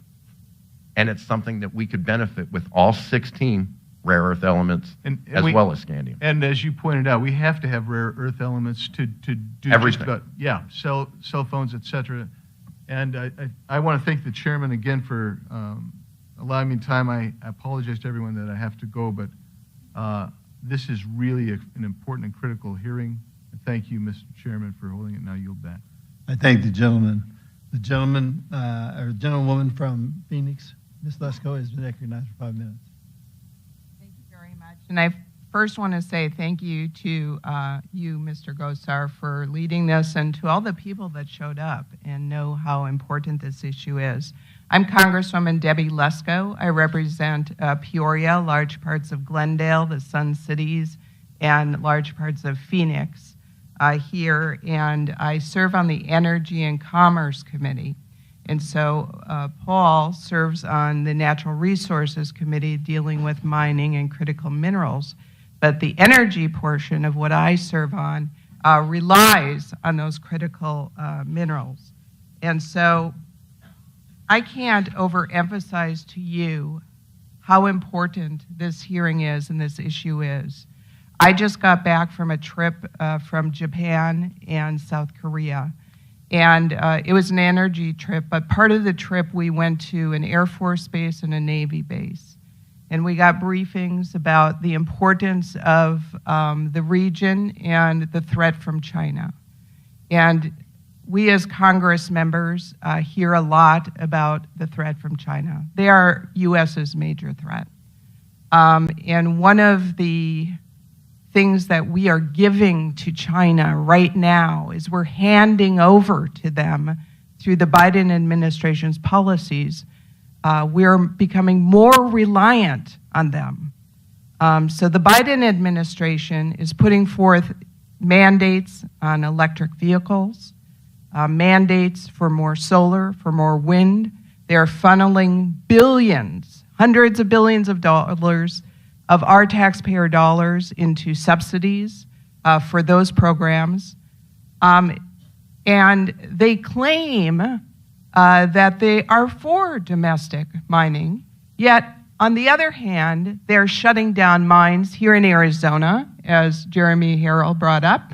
And it's something that we could benefit with all 16 rare earth elements as well as scandium. And as you pointed out, we have to have rare earth elements to do everything. Cell phones, et cetera. And I want to thank the chairman again for allowing me time. I apologize to everyone that I have to go, but this is really an important and critical hearing. Thank you, Mr. Chairman, for holding it. Now yield back. I thank the gentleman. The gentleman or gentlewoman from Phoenix, Ms. Lesko, has been recognized for 5 minutes. Thank you very much. And I first want to say thank you to you, Mr. Gosar, for leading this, and to all the people that showed up and know how important this issue is. I'm Congresswoman Debbie Lesko. I represent Peoria, large parts of Glendale, the Sun Cities, and large parts of Phoenix here, and I serve on the Energy and Commerce Committee. And so Paul serves on the Natural Resources Committee dealing with mining and critical minerals. But the energy portion of what I serve on relies on those critical minerals. And so I can't overemphasize to you how important this hearing is and this issue is. I just got back from a trip from Japan and South Korea. And it was an energy trip, but part of the trip we went to an Air Force base and a Navy base. And we got briefings about the importance of the region and the threat from China. And we as Congress members hear a lot about the threat from China. They are U.S.'s major threat. And one of the things that we are giving to China right now is we're handing over to them through the Biden administration's policies. We're becoming more reliant on them. So the Biden administration is putting forth mandates on electric vehicles, mandates for more solar, for more wind. They're funneling billions, hundreds of billions of dollars of our taxpayer dollars into subsidies for those programs. And they claim that they are for domestic mining, yet on the other hand, they're shutting down mines here in Arizona, as Jeremy Harrell brought up,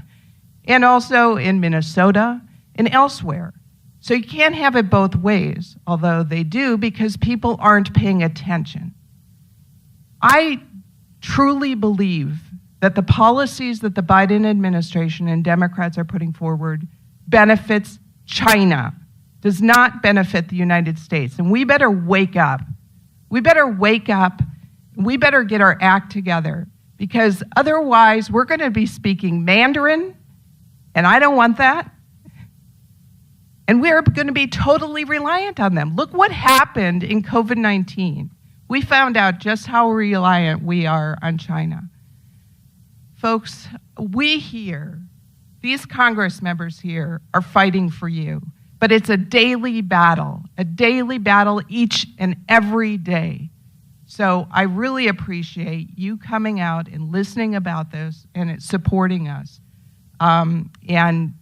and also in Minnesota and elsewhere. So you can't have it both ways, although they do, because people aren't paying attention. I truly believe that the policies that the Biden administration and Democrats are putting forward benefits China, does not benefit the United States. And we better wake up. We better wake up. We better get our act together, because otherwise we're going to be speaking Mandarin, and I don't want that. And we're going to be totally reliant on them. Look what happened in COVID-19. We found out just how reliant we are on China. Folks, we here, these Congress members here, are fighting for you. But it's a daily battle each and every day. So I really appreciate you coming out and listening about this and supporting us. And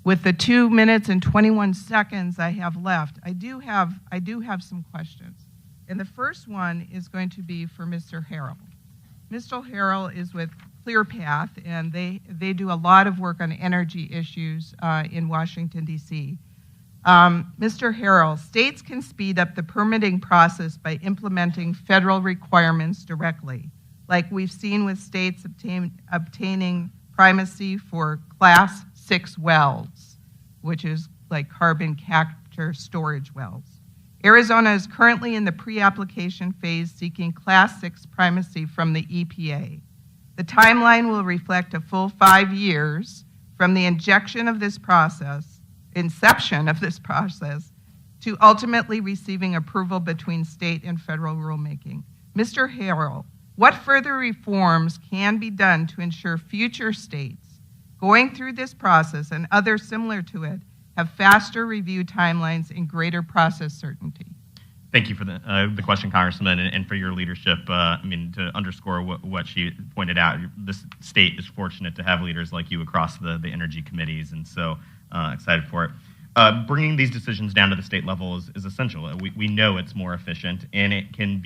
with the 2 minutes and 21 seconds I have left, I do have some questions. And the first one is going to be for Mr. Harrell. Mr. Harrell is with ClearPath, and they do a lot of work on energy issues in Washington, D.C. Mr. Harrell, states can speed up the permitting process by implementing federal requirements directly, like we've seen with states obtaining primacy for Class 6 wells, which is like carbon capture storage wells. Arizona is currently in the pre-application phase seeking Class 6 primacy from the EPA. The timeline will reflect a full 5 years from the inception of this process, to ultimately receiving approval between state and federal rulemaking. Mr. Harrell, what further reforms can be done to ensure future states going through this process and others similar to it have faster review timelines and greater process certainty? Thank you for the question, Congressman, and for your leadership. To underscore what she pointed out, this state is fortunate to have leaders like you across the energy committees, and so excited for it. Bringing these decisions down to the state level is essential. We know it's more efficient, and it can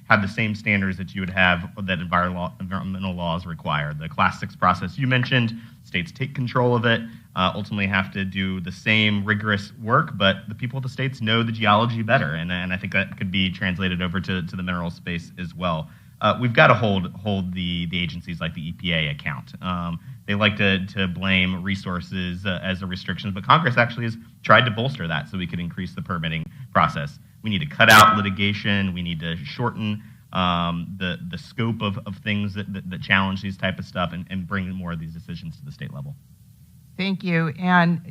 have the same standards that you would have that environmental laws require. The Class 6 process you mentioned, states take control of it, ultimately have to do the same rigorous work, but the people of the states know the geology better, and I think that could be translated over to the mineral space as well. We've got to hold the agencies like the EPA account. They like to blame resources as a restriction, but Congress actually has tried to bolster that so we could increase the permitting process. We need to cut out litigation. We need to shorten the scope of things that challenge these type of stuff and bring more of these decisions to the state level. Thank you. And,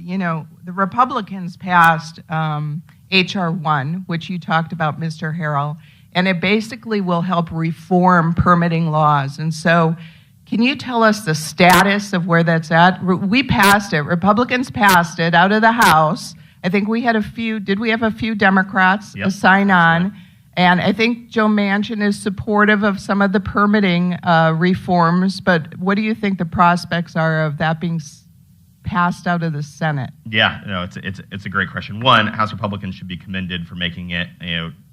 the Republicans passed H.R. 1, which you talked about, Mr. Harrell, and it basically will help reform permitting laws. And so can you tell us the status of where that's at? We passed it. Republicans passed it out of the House. I think we had did we have a few Democrats sign on? Right. And I think Joe Manchin is supportive of some of the permitting reforms, but what do you think the prospects are of that being passed out of the Senate? Yeah, it's a great question. One, House Republicans should be commended for making it,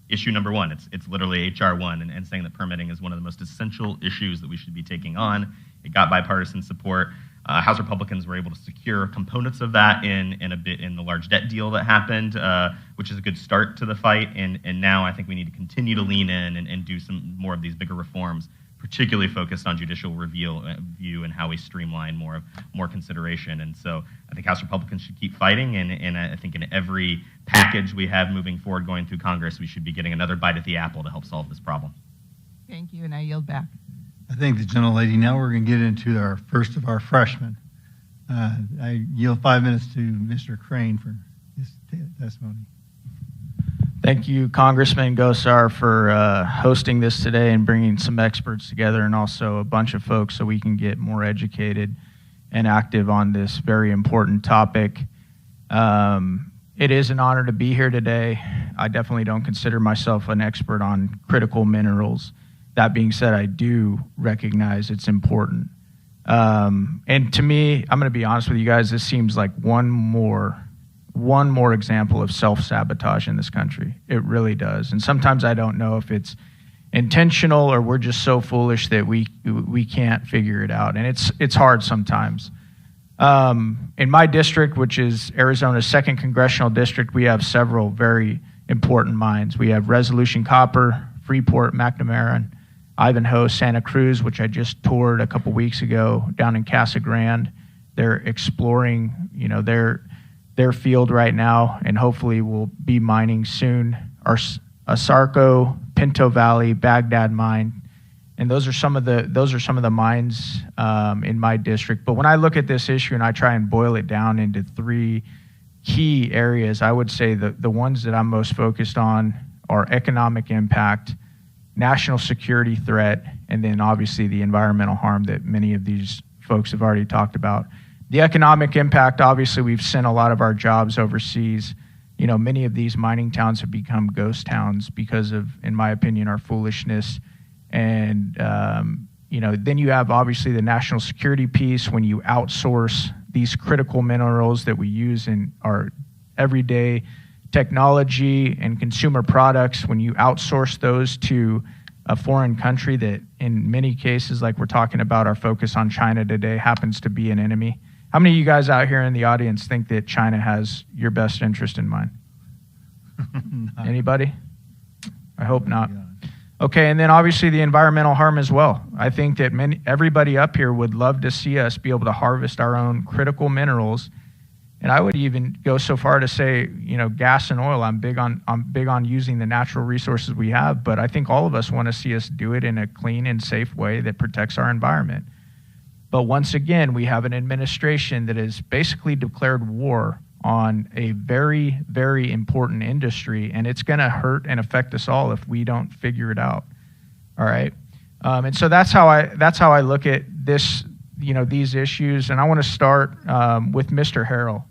issue number one. It's literally H.R. 1 and saying that permitting is one of the most essential issues that we should be taking on. It got bipartisan support. House Republicans were able to secure components of that in the large debt deal that happened, which is a good start to the fight. And now I think we need to continue to lean in and do some more of these bigger reforms, particularly focused on judicial review and how we streamline more consideration. And so I think House Republicans should keep fighting, and I think in every package we have moving forward going through Congress, we should be getting another bite at the apple to help solve this problem. Thank you, and I yield back. I thank the gentlelady. Now we're going to get into our first of our freshmen. I yield 5 minutes to Mr. Crane for his testimony. Thank you, Congressman Gosar, for hosting this today and bringing some experts together and also a bunch of folks so we can get more educated and active on this very important topic. It is an honor to be here today. I definitely don't consider myself an expert on critical minerals. That being said, I do recognize it's important. And to me, I'm going to be honest with you guys, this seems like one more example of self-sabotage in this country. It really does. And sometimes I don't know if it's intentional or we're just so foolish that we can't figure it out. And it's hard sometimes. In my district, which is Arizona's 2nd congressional district, we have several very important mines. We have Resolution Copper, Freeport, McNamara, Ivanhoe, Santa Cruz, which I just toured a couple weeks ago down in Casa Grande. They're exploring, their field right now, and hopefully will be mining soon. Our Asarco, Pinto Valley, Baghdad mine, and those are some of the mines in my district. But when I look at this issue and I try and boil it down into three key areas, I would say the ones that I'm most focused on are economic impact, national security threat, and then obviously the environmental harm that many of these folks have already talked about. The economic impact, obviously, we've sent a lot of our jobs overseas. Many of these mining towns have become ghost towns because of, in my opinion, our foolishness. And, then you have obviously the national security piece when you outsource these critical minerals that we use in our everyday technology and consumer products, when you outsource those to a foreign country that in many cases, like we're talking about our focus on China today, happens to be an enemy. How many of you guys out here in the audience think that China has your best interest in mind? Anybody? I hope not. Okay, and then obviously the environmental harm as well. I think that everybody up here would love to see us be able to harvest our own critical minerals. And I would even go so far to say, gas and oil. I'm big on using the natural resources we have, but I think all of us want to see us do it in a clean and safe way that protects our environment. But once again, we have an administration that has basically declared war on a very, very important industry, and it's going to hurt and affect us all if we don't figure it out. All right, and so that's how I look at this, these issues. And I want to start with Mr. Harrell.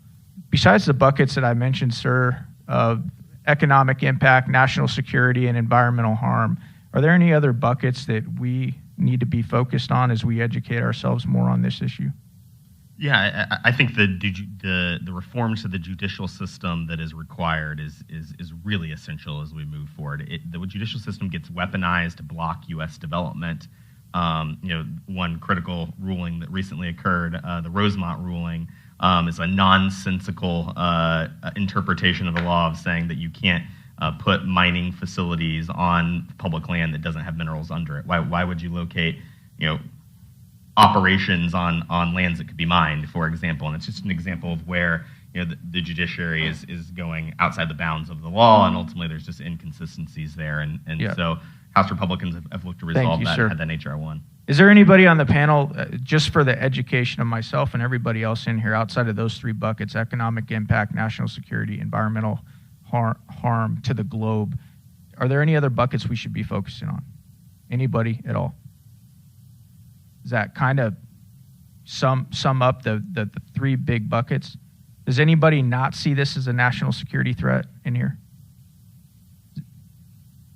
Besides the buckets that I mentioned, sir, of economic impact, national security, and environmental harm, are there any other buckets that we need to be focused on as we educate ourselves more on this issue? Yeah, I think the reform to the judicial system that is required is really essential as we move forward. The judicial system gets weaponized to block U.S. development. One critical ruling that recently occurred, the Rosemont ruling, is a nonsensical interpretation of the law of saying that you can't put mining facilities on public land that doesn't have minerals under it. Why would you locate, operations on lands that could be mined, for example? And it's just an example of where the judiciary is going outside the bounds of the law, and ultimately there's just inconsistencies there. And yeah. So House Republicans have looked to resolve that and had that H.R. 1. Is there anybody on the panel, just for the education of myself and everybody else in here, outside of those three buckets, economic impact, national security, environmental harm to the globe, are there any other buckets we should be focusing on? Anybody at all? Does that kind of sum up the three big buckets? Does anybody not see this as a national security threat in here?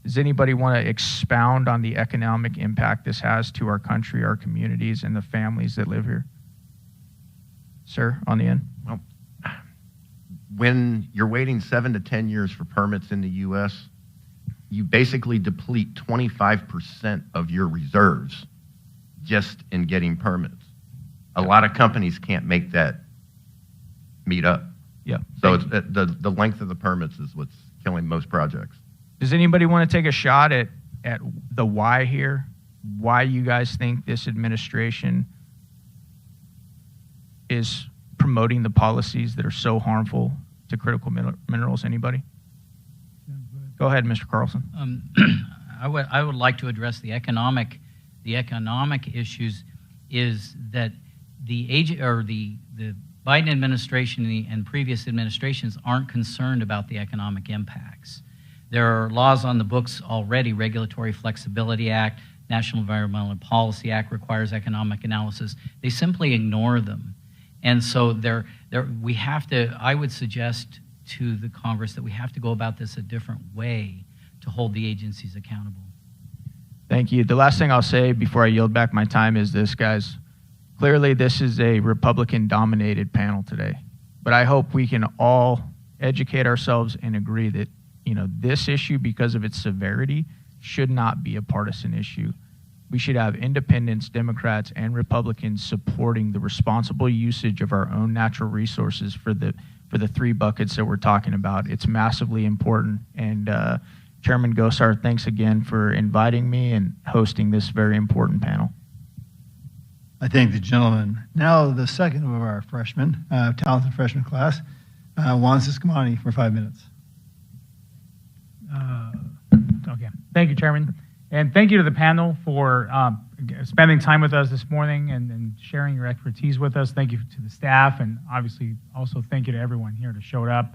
Does anybody want to expound on the economic impact this has to our country, our communities, and the families that live here? Sir, on the end. Well, when you're waiting 7 to 10 years for permits in the U.S., you basically deplete 25% of your reserves just in getting permits. A lot of companies can't make that meet up. Yeah. So it's the length of the permits is what's killing most projects. Does anybody want to take a shot at the why here? Why you guys think this administration is promoting the policies that are so harmful to critical minerals? Anybody? Go ahead, Mr. Carlson. I would like to address the economic issues. Is that the Biden administration and previous administrations aren't concerned about the economic impacts. There are laws on the books already. Regulatory Flexibility Act, National Environmental Policy Act requires economic analysis. They simply ignore them. And so we have to, I would suggest to the Congress that we have to go about this a different way to hold the agencies accountable. Thank you. The last thing I'll say before I yield back my time is this, guys. Clearly, this is a Republican-dominated panel today. But I hope we can all educate ourselves and agree that this issue, because of its severity, should not be a partisan issue. We should have independents, Democrats, and Republicans supporting the responsible usage of our own natural resources for the three buckets that we're talking about. It's massively important, and Chairman Gosar, thanks again for inviting me and hosting this very important panel. I thank the gentleman. Now the second of our freshmen, talented freshman class, Juan Siscomani for 5 minutes. Okay. Thank you, Chairman. And thank you to the panel for spending time with us this morning and sharing your expertise with us. Thank you to the staff, and obviously also thank you to everyone here to show up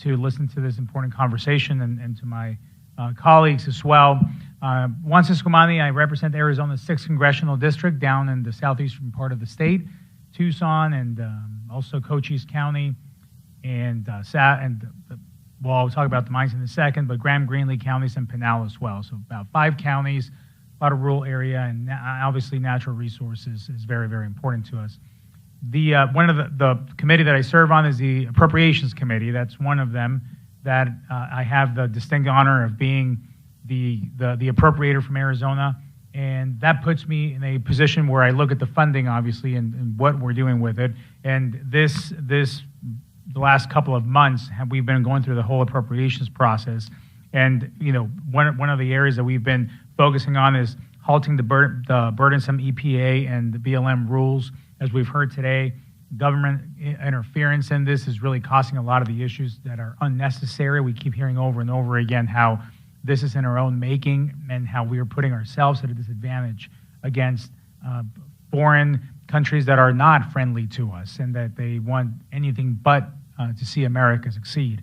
to listen to this important conversation, and to my colleagues as well. Juan Siscomani, I represent Arizona's 6th Congressional District down in the southeastern part of the state, Tucson, and also Cochise County, and well, I'll talk about the mines in a second, but Graham, Greenlee counties, and Pinal as well. So about 5 counties, a lot of rural area, and obviously natural resources is very, very important to us. One of the committee that I serve on is the Appropriations Committee. That's one of them that I have the distinct honor of being the appropriator from Arizona, and that puts me in a position where I look at the funding, obviously, and what we're doing with it. And the last couple of months, we've been going through the whole appropriations process. And, you know, one of the areas that we've been focusing on is halting the burdensome EPA and the BLM rules. As we've heard today, government interference in this is really causing a lot of the issues that are unnecessary. We keep hearing over and over again how this is in our own making and how we are putting ourselves at a disadvantage against foreign countries that are not friendly to us and that they want anything but to see America succeed.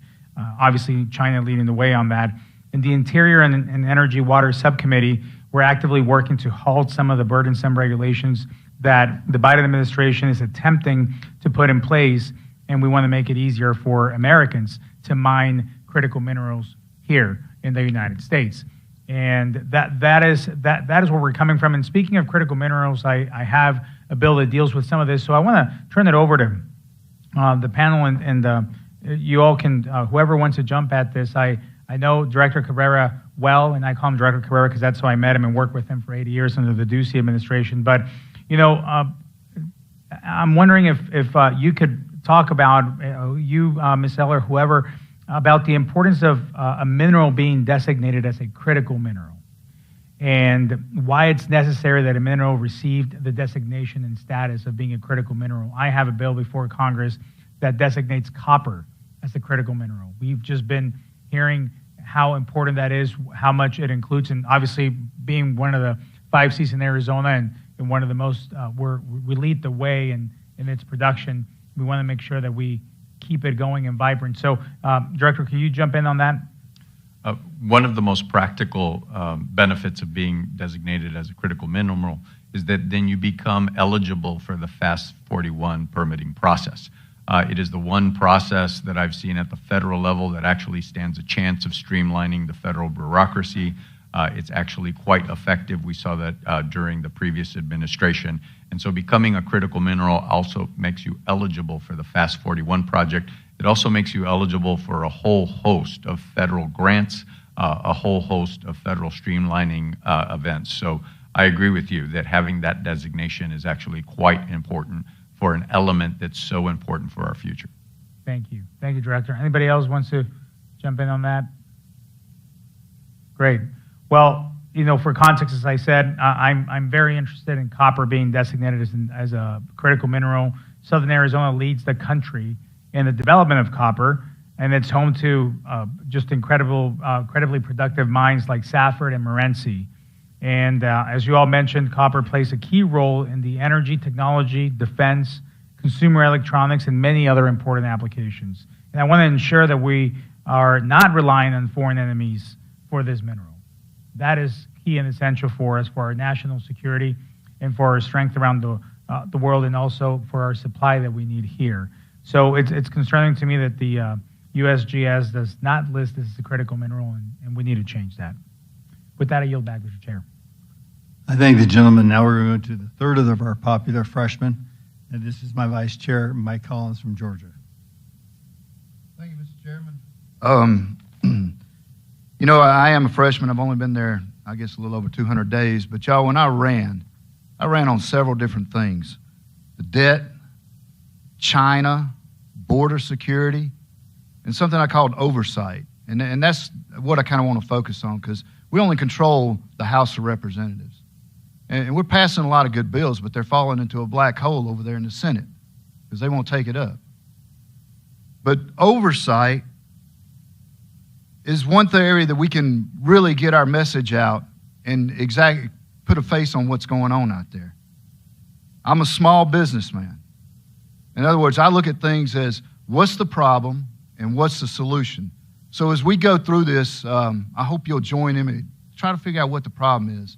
Obviously, China leading the way on that. In the Interior and Energy Water Subcommittee, we're actively working to halt some of the burdensome regulations that the Biden administration is attempting to put in place, and we want to make it easier for Americans to mine critical minerals here in the United States. And that is where we're coming from. And speaking of critical minerals, I have a bill that deals with some of this, so I want to turn it over to the panel, and you all can, whoever wants to jump at this. I know Director Cabrera well, and I call him Director Cabrera because that's how I met him and worked with him for 80 years under the Ducey administration. But, you know, I'm wondering if you could talk about, Ms. Eller, whoever, about the importance of a mineral being designated as a critical mineral and why it's necessary that a mineral received the designation and status of being a critical mineral. I have a bill before Congress that designates copper as a critical mineral. We've just been hearing how important that is, how much it includes, and obviously being one of the 5 Cs in Arizona and one of the most, we lead the way in its production. We want to make sure that we keep it going and vibrant. So, Director, can you jump in on that? One of the most practical benefits of being designated as a critical mineral is that then you become eligible for the FAST 41 permitting process. It is the one process that I've seen at the federal level that actually stands a chance of streamlining the federal bureaucracy. It's actually quite effective. We saw that during the previous administration. And so becoming a critical mineral also makes you eligible for the FAST 41 project. It also makes you eligible for a whole host of federal grants, a whole host of federal streamlining events. So I agree with you that having that designation is actually quite important for an element that's so important for our future. Thank you. Thank you, Director. Anybody else wants to jump in on that? Great. Well, you know, for context, as I said, I'm very interested in copper being designated as a critical mineral. Southern Arizona leads the country in the development of copper, and it's home to just incredibly productive mines like Safford and Morenci. And as you all mentioned, copper plays a key role in the energy, technology, defense, consumer electronics, and many other important applications. And I want to ensure that we are not relying on foreign enemies for this mineral. That is key and essential for us, for our national security, and for our strength around the world, and also for our supply that we need here. So it's concerning to me that the USGS does not list this as a critical mineral, and we need to change that. With that, I yield back, Mr. Chair. I thank the gentleman. Now we're going to the third of our popular freshmen, and this is my Vice Chair, Mike Collins from Georgia. Thank you, Mr. Chairman. You know, I am a freshman. I've only been there, I guess, a little over 200 days. But y'all, when I ran on several different things: the debt, China, border security, and something I called Oversight. And that's what I kind of want to focus on, because we only control the House of Representatives. And we're passing a lot of good bills, but they're falling into a black hole over there in the Senate because they won't take it up. But oversight is one area that we can really get our message out and exactly put a face on what's going on out there. I'm a small businessman. In other words, I look at things as what's the problem and what's the solution. So as we go through this, I hope you'll join in and try to figure out what the problem is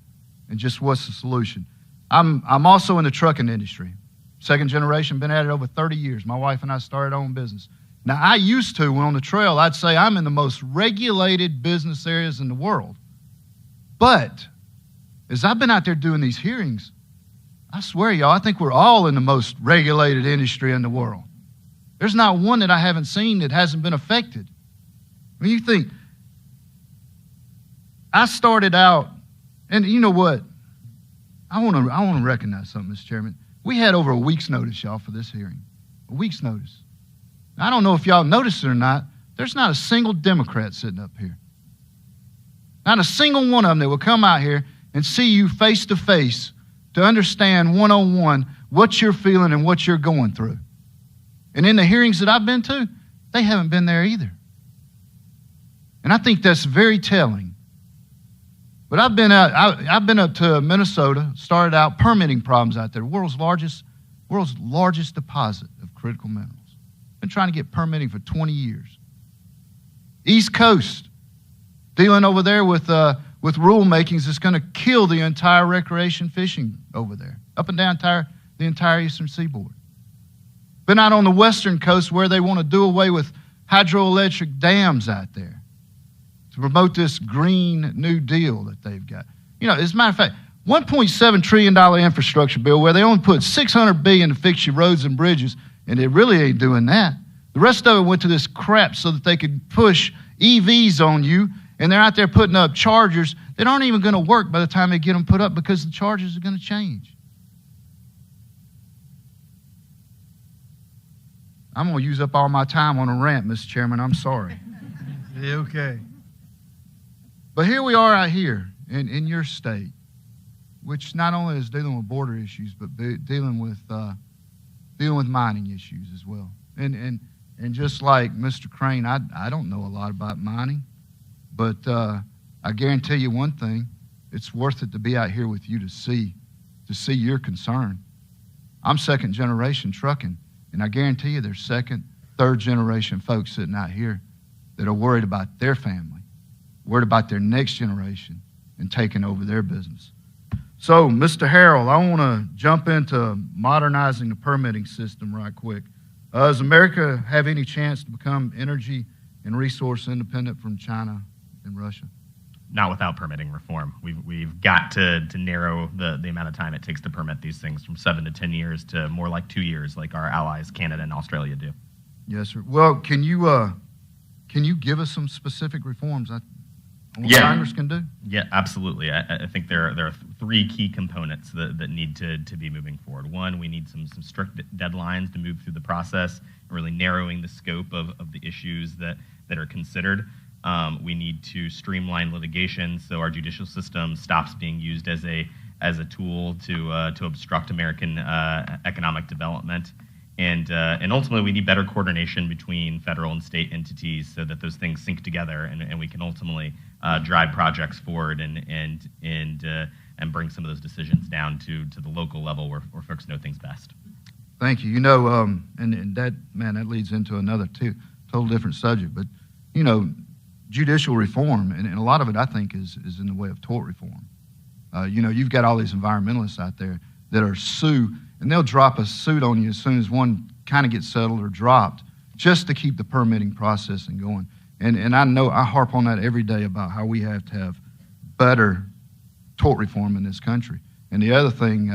and just what's the solution. I'm also in the trucking industry. Second generation, been at it over 30 years. My wife and I started our own business. Now, I used to, when on the trail, I'd say I'm in the most regulated business areas in the world. But as I've been out there doing these hearings, I swear, y'all, I think we're all in the most regulated industry in the world. There's not one that I haven't seen that hasn't been affected. I mean, you think, I started out, and you know what? I want to recognize something, Mr. Chairman. We had over a week's notice, y'all, for this hearing. A week's notice. I don't know if y'all noticed it or not. There's not a single Democrat sitting up here. Not a single one of them that will come out here and see you face to face to understand one-on-one what you're feeling and what you're going through. And in the hearings that I've been to, they haven't been there either. And I think that's very telling. But I've been up to Minnesota, started out permitting problems out there. World's largest deposit of critical minerals. Been trying to get permitting for 20 years. East Coast, dealing over there with rulemakings that's going to kill the entire recreation fishing over there, up and down the entire eastern seaboard. Been out on the western coast where they want to do away with hydroelectric dams out there to promote this Green New Deal that they've got. You know, as a matter of fact, $1.7 trillion infrastructure bill where they only put $600 billion to fix your roads and bridges, and they really ain't doing that. The rest of it went to this crap so that they could push EVs on you, and they're out there putting up chargers that aren't even going to work by the time they get them put up because the chargers are going to change. I'm going to use up all my time on a rant, Mr. Chairman. I'm sorry. Okay. But here we are out here in your state, which not only is dealing with border issues, but dealing with mining issues as well. And just like Mr. Crane, I don't know a lot about mining, but I guarantee you one thing: it's worth it to be out here with you to see your concern. I'm second generation trucking, and I guarantee you there's second, third generation folks sitting out here that are worried about their family, worried about their next generation and taking over their business. So, Mr. Harrell, I want to jump into modernizing the permitting system right quick. Does America have any chance to become energy and resource independent from China and Russia? Not without permitting reform. We've got to narrow the amount of time it takes to permit these things from 7 to 10 years to more like 2 years, like our allies Canada and Australia do. Yes, sir. Well, can you give us some specific reforms? What Congress can do? Yeah, absolutely. I think there are three key components that need to be moving forward. One, we need some strict deadlines to move through the process, really narrowing the scope of the issues that are considered. We need to streamline litigation so our judicial system stops being used as a tool to obstruct American economic development. And ultimately, we need better coordination between federal and state entities so that those things sync together and we can ultimately drive projects forward and bring some of those decisions down to the local level where folks know things best. Thank you. You know, and that leads into another total different subject. But, you know, judicial reform, and a lot of it, I think, is in the way of tort reform. You know, you've got all these environmentalists out there that are and they'll drop a suit on you as soon as one kind of gets settled or dropped, just to keep the permitting process going. And I know I harp on that every day about how we have to have better tort reform in this country. And the other thing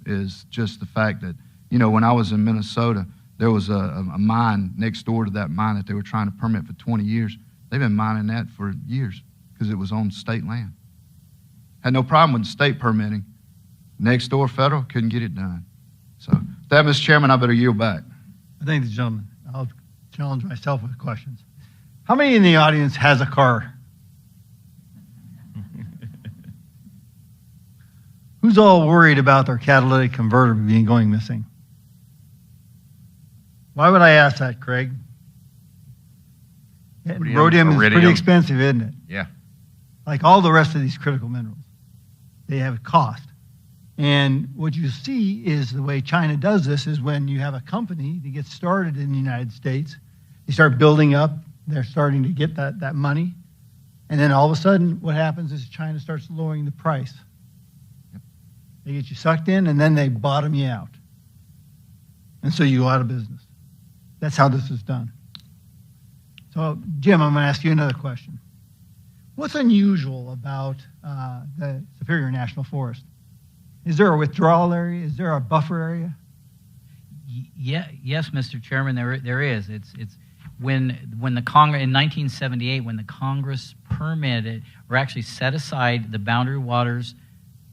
is just the fact that, you know, when I was in Minnesota, there was a mine next door to that mine that they were trying to permit for 20 years. They've been mining that for years because it was on state land. Had no problem with state permitting. Next door, federal, couldn't get it done. So, with that, Mr. Chairman, I better yield back. I thank the gentleman. I'll challenge myself with questions. How many in the audience has a car? Who's all worried about their catalytic converter going missing? Why would I ask that, Craig? Rhodium is pretty iridium. expensive, isn't it? Yeah. Like all the rest of these critical minerals. They have a cost. And what you see is the way China does this is when you have a company that gets started in the United States, they start building up, they're starting to get that money, and then all of a sudden what happens is China starts lowering the price. They get you sucked in, and then they bottom you out. And so you go out of business. That's how this is done. So, Jim, I'm going to ask you another question. What's unusual about the Superior National Forest? Is there a withdrawal area? Is there a buffer area? Yes, Mr. Chairman, there is. It's when the Congress in 1978, when the Congress permitted or actually set aside the Boundary Waters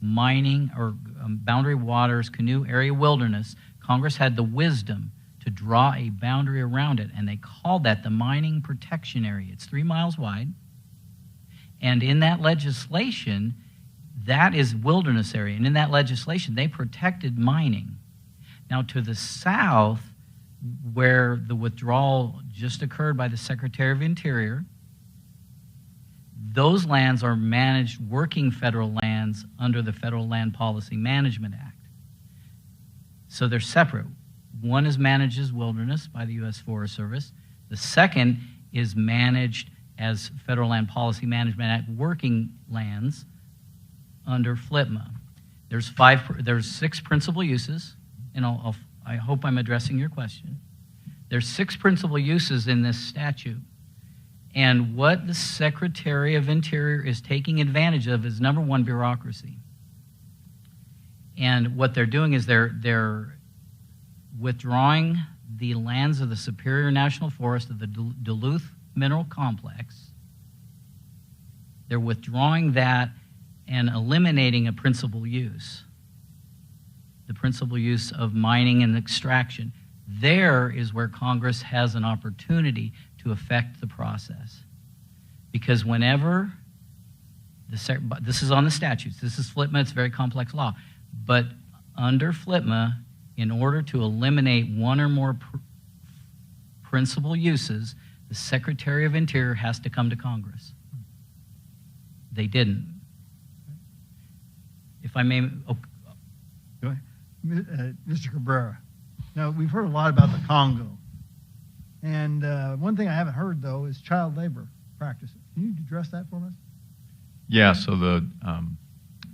mining or Boundary Waters Canoe Area Wilderness, Congress had the wisdom to draw a boundary around it, and they called that the Mining Protection Area. It's 3 miles wide, and in that legislation, that is wilderness area, and in that legislation, they protected mining. Now, to the south, where the withdrawal just occurred by the Secretary of Interior, those lands are managed working federal lands under the Federal Land Policy Management Act. So they're separate. One is managed as wilderness by the U.S. Forest Service. The second is managed as Federal Land Policy Management Act working lands under FLPMA. There's 6 principal uses, and I hope I'm addressing your question. There's 6 principal uses in this statute. And what the Secretary of Interior is taking advantage of is, number one, bureaucracy. And what they're doing is they're withdrawing the lands of the Superior National Forest of the Duluth Mineral Complex. They're withdrawing that and eliminating a principal use, the principal use of mining and extraction. There is where Congress has an opportunity to affect the process. Because whenever, this is on the statutes, this is FLPMA, it's a very complex law, but under FLPMA, in order to eliminate one or more principal uses, the Secretary of Interior has to come to Congress. They didn't. If I may, Go ahead. Mr. Cabrera. Now, we've heard a lot about the Congo. And one thing I haven't heard, though, is child labor practices. Can you address that for us? Yeah, so the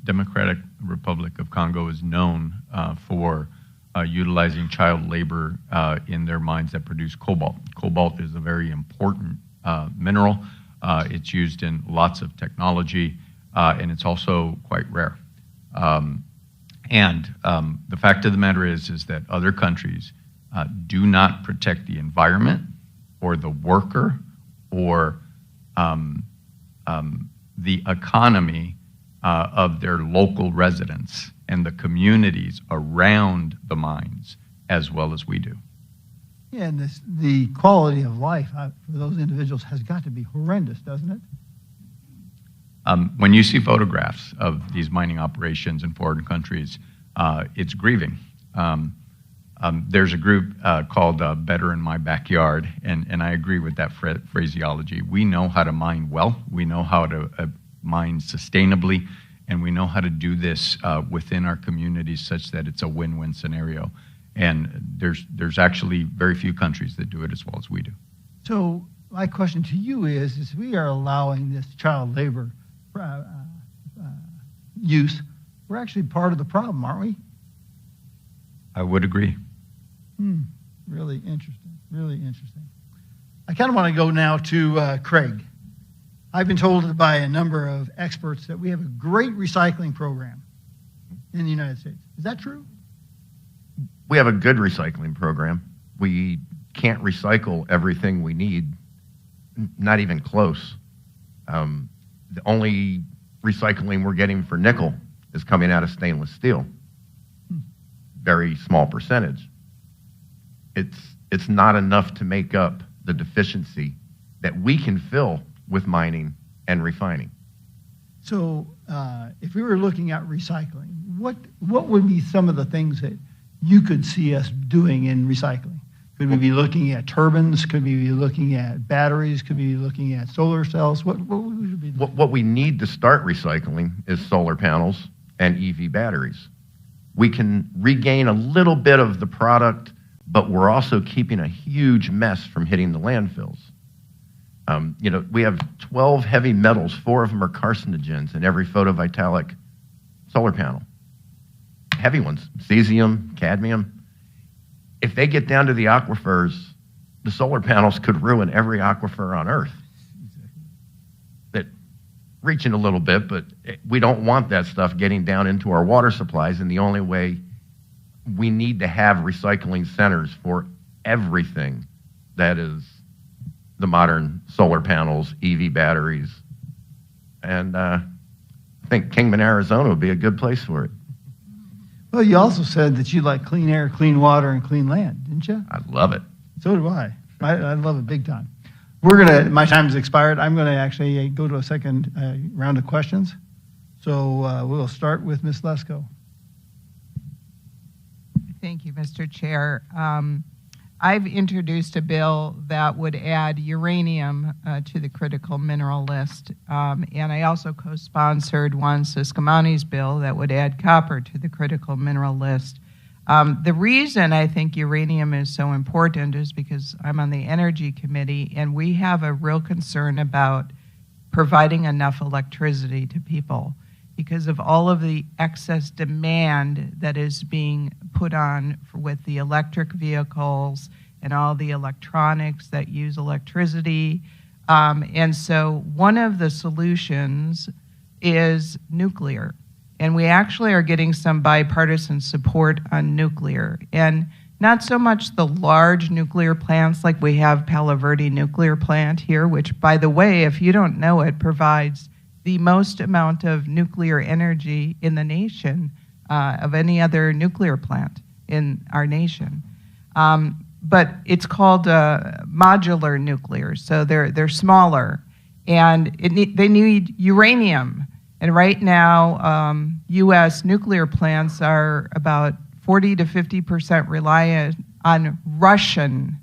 Democratic Republic of Congo is known for utilizing child labor in their mines that produce cobalt. Cobalt is a very important mineral. It's used in lots of technology, and it's also quite rare. The fact of the matter is that other countries do not protect the environment or the worker or the economy of their local residents and the communities around the mines as well as we do. Yeah, and the quality of life for those individuals has got to be horrendous, doesn't it? When you see photographs of these mining operations in foreign countries, it's grieving. There's a group called Better in My Backyard, and I agree with that phraseology. We know how to mine well, we know how to mine sustainably, and we know how to do this within our communities such that it's a win-win scenario. And there's actually very few countries that do it as well as we do. So my question to you is we are allowing this child labor use, we're actually part of the problem, aren't we? I would agree. Really interesting, really interesting. I kind of want to go now to Craig. I've been told by a number of experts that we have a great recycling program in the United States. Is that true? We have a good recycling program. We can't recycle everything we need, not even close. The only recycling we're getting for nickel is coming out of stainless steel. Very small percentage. It's not enough to make up the deficiency that we can fill with mining and refining. So if we were looking at recycling, what would be some of the things that you could see us doing in recycling? Could we be looking at turbines? Could we be looking at batteries? Could we be looking at solar cells? What would we be doing? What we need to start recycling is solar panels and EV batteries. We can regain a little bit of the product, but we're also keeping a huge mess from hitting the landfills. We have 12 heavy metals, 4 of them are carcinogens in every photovoltaic solar panel. Heavy ones, cesium, cadmium. If they get down to the aquifers, the solar panels could ruin every aquifer on Earth. That reaching a little bit, but we don't want that stuff getting down into our water supplies, and the only way we need to have recycling centers for everything that is the modern solar panels, EV batteries, and I think Kingman, Arizona would be a good place for it. Well, you also said that you like clean air, clean water, and clean land, didn't you? I love it. So do I. I love it big time. My time has expired. I'm going to actually go to a second round of questions. So we'll start with Ms. Lesko. Thank you, Mr. Chair. I've introduced a bill that would add uranium to the critical mineral list, and I also co-sponsored one, Siscomani's bill, that would add copper to the critical mineral list. The reason I think uranium is so important is because I'm on the Energy Committee, and we have a real concern about providing enough electricity to people because of all of the excess demand that is being put on with the electric vehicles and all the electronics that use electricity. And so one of the solutions is nuclear. And we actually are getting some bipartisan support on nuclear. And not so much the large nuclear plants like we have Palo Verde nuclear plant here, which, by the way, if you don't know it, provides the most amount of nuclear energy in the nation of any other nuclear plant in our nation. But it's called modular nuclear, so they're smaller, and they need uranium. And right now, U.S. nuclear plants are about 40 to 50% reliant on Russian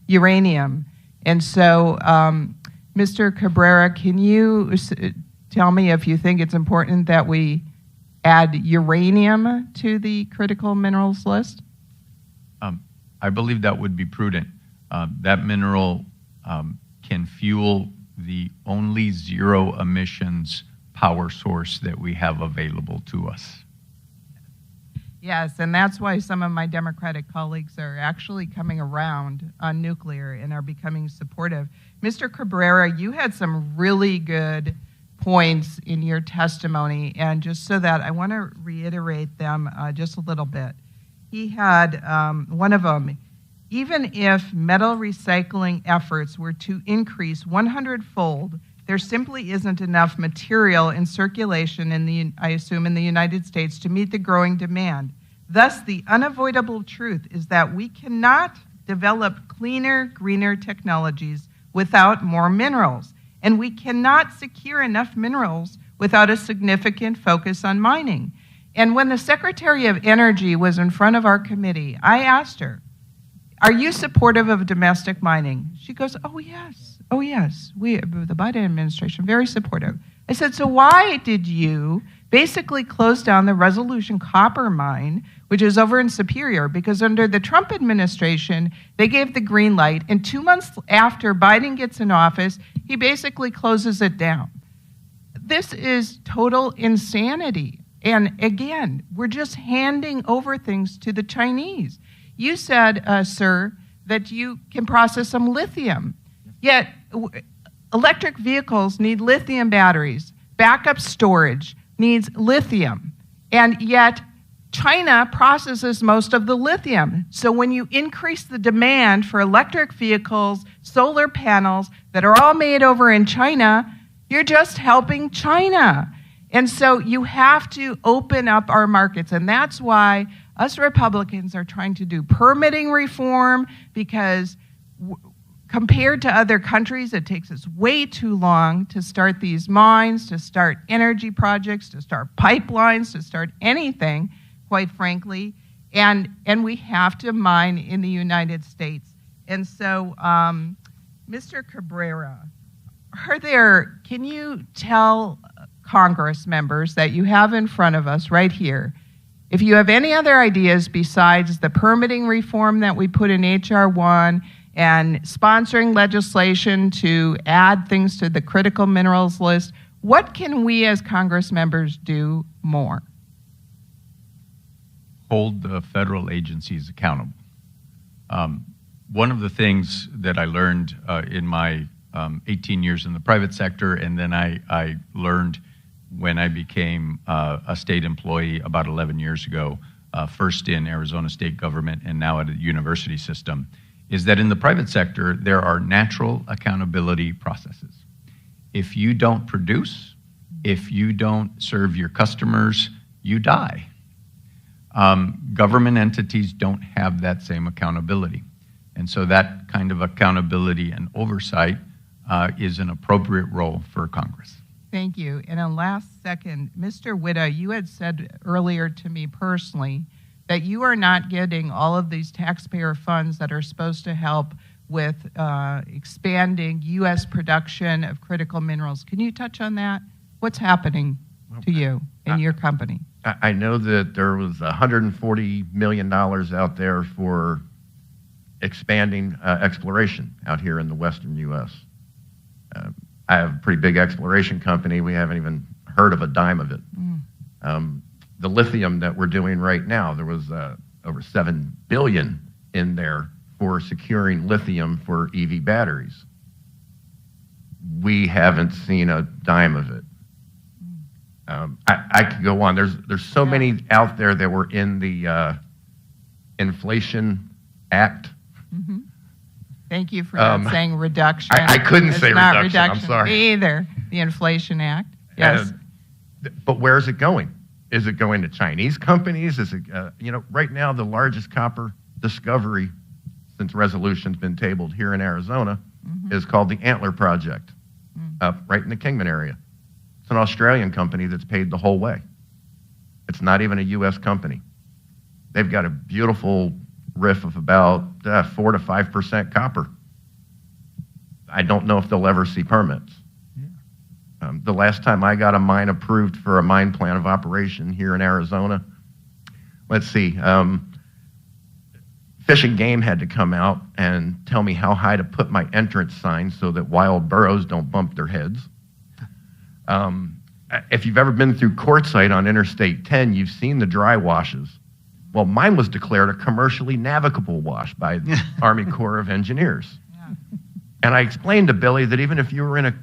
uranium. And so, Mr. Cabrera, can you tell me if you think it's important that we add uranium to the critical minerals list? I believe that would be prudent. That mineral can fuel the only zero emissions power source that we have available to us. Yes, and that's why some of my Democratic colleagues are actually coming around on nuclear and are becoming supportive. Mr. Cabrera, you had some really good points in your testimony, and just so that I want to reiterate them just a little bit. He had one of them, even if metal recycling efforts were to increase 100-fold, there simply isn't enough material in circulation I assume in the United States to meet the growing demand. Thus, the unavoidable truth is that we cannot develop cleaner, greener technologies without more minerals, and we cannot secure enough minerals without a significant focus on mining. And when the Secretary of Energy was in front of our committee, I asked her, "Are you supportive of domestic mining?" She goes, "Oh, yes. Oh, yes. The Biden administration, very supportive." I said, "So why did you basically close down the Resolution copper mine, which is over in Superior?" Because under the Trump administration, they gave the green light, and 2 months after Biden gets in office, he basically closes it down. This is total insanity. And again, we're just handing over things to the Chinese. You said, sir, that you can process some lithium. Yet, electric vehicles need lithium batteries. Backup storage needs lithium. And yet, China processes most of the lithium. So when you increase the demand for electric vehicles, solar panels that are all made over in China, you're just helping China. And so you have to open up our markets. And that's why us Republicans are trying to do permitting reform, because compared to other countries, it takes us way too long to start these mines, to start energy projects, to start pipelines, to start anything, quite frankly. And we have to mine in the United States. And so, Mr. Cabrera, can you tell Congress members that you have in front of us right here, if you have any other ideas besides the permitting reform that we put in H.R. 1 and sponsoring legislation to add things to the critical minerals list, what can we as Congress members do more? Hold the federal agencies accountable. One of the things that I learned in my 18 years in the private sector, and then I learned when I became a state employee about 11 years ago, first in Arizona state government and now at a university system, is that in the private sector, there are natural accountability processes. If you don't produce, if you don't serve your customers, you die. Government entities don't have that same accountability. And so that kind of accountability and oversight is an appropriate role for Congress. Thank you. And a last second, Mr. Whita, you had said earlier to me personally that you are not getting all of these taxpayer funds that are supposed to help with expanding U.S. production of critical minerals. Can you touch on that? What's happening to you and your company? I know that there was $140 million out there for expanding exploration out here in the western U.S. I have a pretty big exploration company. We haven't even heard of a dime of it. The lithium that we're doing right now, there was over $7 billion in there for securing lithium for EV batteries. We haven't seen a dime of it. I could go on. There's so many out there that were in the Inflation Act. Mm-hmm. Thank you for not saying reduction. I couldn't say not reduction. I'm sorry. Me either. The Inflation Act. Yes. But where is it going? Is it going to Chinese companies? Is it, right now the largest copper discovery since resolution's been tabled here in Arizona is called the Antler Project, up right in the Kingman area. It's an Australian company that's paid the whole way. It's not even a U.S. company. They've got a beautiful riff of about 4 to 5% copper. I don't know if they'll ever see permits. The last time I got a mine approved for a mine plan of operation here in Arizona, let's see, Fish and Game had to come out and tell me how high to put my entrance sign so that wild burros don't bump their heads. If you've ever been through Quartzsite on Interstate 10, you've seen the dry washes. Well, mine was declared a commercially navigable wash by the Army Corps of Engineers. And I explained to Billy that even if you were in a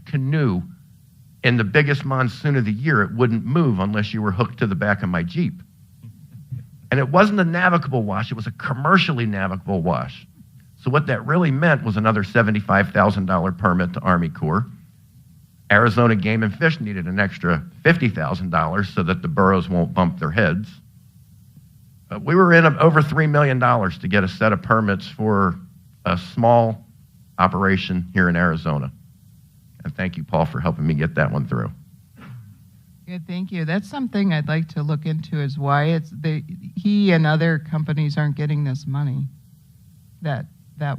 canoe in the biggest monsoon of the year, it wouldn't move unless you were hooked to the back of my Jeep. And it wasn't a navigable wash, it was a commercially navigable wash. So what that really meant was another $75,000 permit to Army Corps. Arizona Game and Fish needed an extra $50,000 so that the burros won't bump their heads. We were in over $3 million to get a set of permits for a small operation here in Arizona. And thank you, Paul, for helping me get that one through. Good, thank you. That's something I'd like to look into, is why he and other companies aren't getting this money that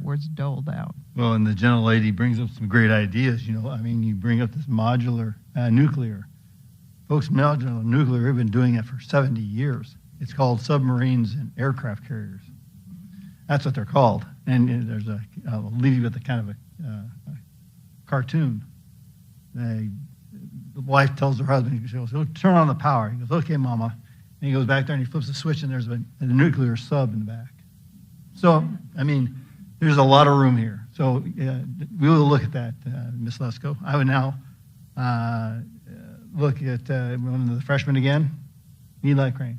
was doled out. Well, and the gentlelady brings up some great ideas. You bring up this modular nuclear. Folks, modular nuclear, we've been doing it for 70 years. It's called submarines and aircraft carriers. That's what they're called. And I'll leave you with a kind of a cartoon. The wife tells her husband, she goes, "Oh, turn on the power." He goes, "Okay, Mama." And he goes back there and he flips the switch and there's a nuclear sub in the back. So, there's a lot of room here. So we will look at that, Ms. Lesko. I would now look at one of the freshmen again, Eli Crane.